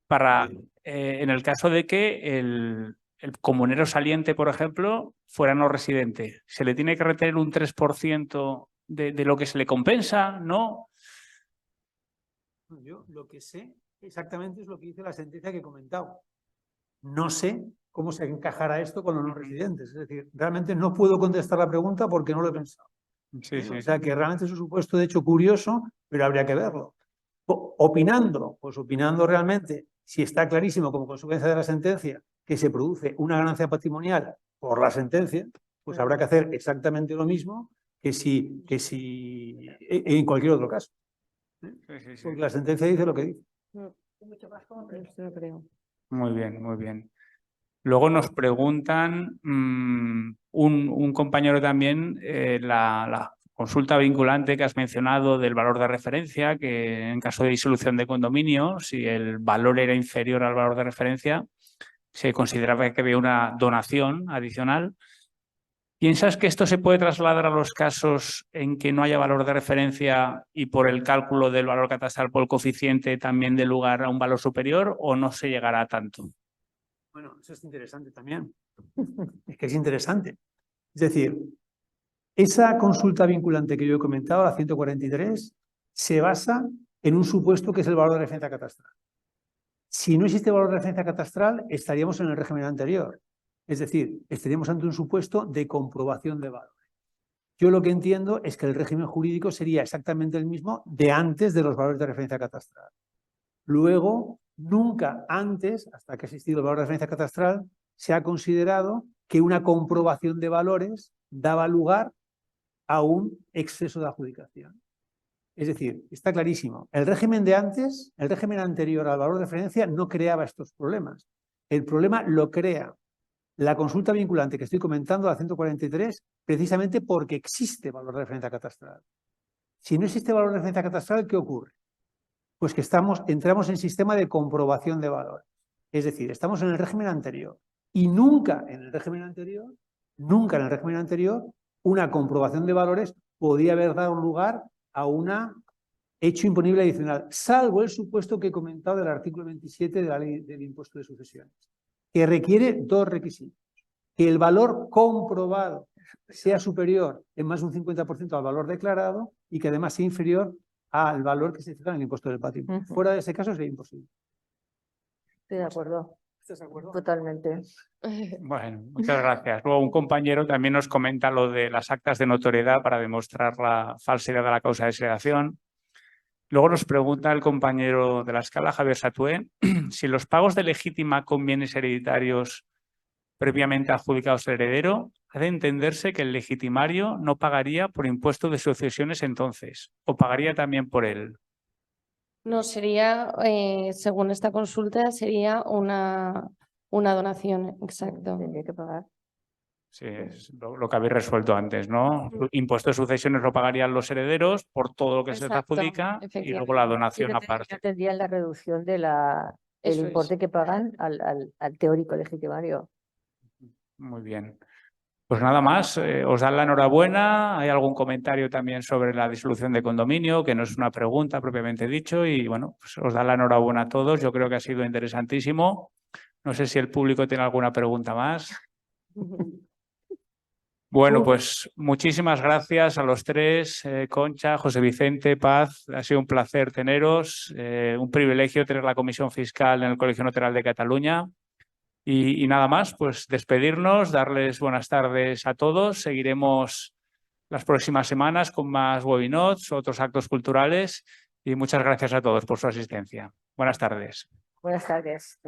para, en el caso de que el comunero saliente, por ejemplo, fuera no residente? ¿Se le tiene que retener un 3% de lo que se le compensa? ¿No? Yo lo que sé exactamente es lo que dice la sentencia que he comentado. No sé cómo se encajará esto con los no residentes. Es decir, realmente no puedo contestar la pregunta porque no lo he pensado. Sí, sí. O sea, que realmente es un supuesto de hecho curioso, pero habría que verlo. Opinando, pues opinando realmente, si está clarísimo como consecuencia de la sentencia que se produce una ganancia patrimonial por la sentencia, pues habrá que hacer exactamente lo mismo que si en cualquier otro caso. Sí. Porque la sentencia dice lo que dice. Muy bien, muy bien. Luego nos preguntan un compañero también la consulta vinculante que has mencionado del valor de referencia, que en caso de disolución de condominio, si el valor era inferior al valor de referencia, se consideraba que había una donación adicional. ¿Piensas que esto se puede trasladar a los casos en que no haya valor de referencia y por el cálculo del valor catastral por el coeficiente también dé lugar a un valor superior, o no se llegará a tanto? Bueno, eso es interesante también. Es que es interesante. Es decir, esa consulta vinculante que yo he comentado, la 143, se basa en un supuesto que es el valor de referencia catastral. Si no existe valor de referencia catastral, estaríamos en el régimen anterior. Es decir, estaríamos ante un supuesto de comprobación de valor. Yo lo que entiendo es que el régimen jurídico sería exactamente el mismo de antes de los valores de referencia catastral. Luego, nunca antes, hasta que ha existido el valor de referencia catastral, se ha considerado que una comprobación de valores daba lugar a un exceso de adjudicación. Es decir, está clarísimo, el régimen de antes, el régimen anterior al valor de referencia no creaba estos problemas. El problema lo crea la consulta vinculante que estoy comentando, la 143, precisamente porque existe valor de referencia catastral. Si no existe valor de referencia catastral, ¿qué ocurre? Pues que entramos en sistema de comprobación de valores. Es decir, estamos en el régimen anterior y nunca en el régimen anterior, una comprobación de valores podía haber dado lugar a un hecho imponible adicional, salvo el supuesto que he comentado del artículo 27 de la Ley del Impuesto de Sucesiones, que requiere dos requisitos. Que el valor comprobado sea superior en más de un 50% al valor declarado y que además sea inferior al valor que se fija en el impuesto del patrimonio. Fuera de ese caso sería imposible. Estoy de acuerdo. ¿Estás de acuerdo? Totalmente. Bueno, muchas gracias. Luego un compañero también nos comenta lo de las actas de notoriedad para demostrar la falsedad de la causa de segregación. Luego nos pregunta el compañero de la escala, Javier Satué, si los pagos de legítima con bienes hereditarios previamente adjudicados al heredero, ha de entenderse que el legitimario no pagaría por impuesto de sucesiones entonces, o pagaría también por él. No, sería, según esta consulta, sería una donación, exacto. Tendría que pagar. Sí, es lo que habéis resuelto antes, ¿no? Impuesto de sucesiones lo pagarían los herederos por todo lo que se les Exacto, adjudica y luego la donación aparte. Ya tendrían la reducción del Eso importe es. que pagan al teórico legitimario. Muy bien. Pues nada más, os dan la enhorabuena. Hay algún comentario también sobre la disolución de condominio, que no es una pregunta propiamente dicho, y bueno, pues os dan la enhorabuena a todos. Yo creo que ha sido interesantísimo. No sé si el público tiene alguna pregunta más. Bueno, pues muchísimas gracias a los tres, Concha, José Vicente, Paz. Ha sido un placer teneros, un privilegio tener la Comisión Fiscal en el Colegio Notarial de Cataluña. Y nada más, pues despedirnos, darles buenas tardes a todos. Seguiremos las próximas semanas con más webinars, otros actos culturales y muchas gracias a todos por su asistencia. Buenas tardes. Buenas tardes.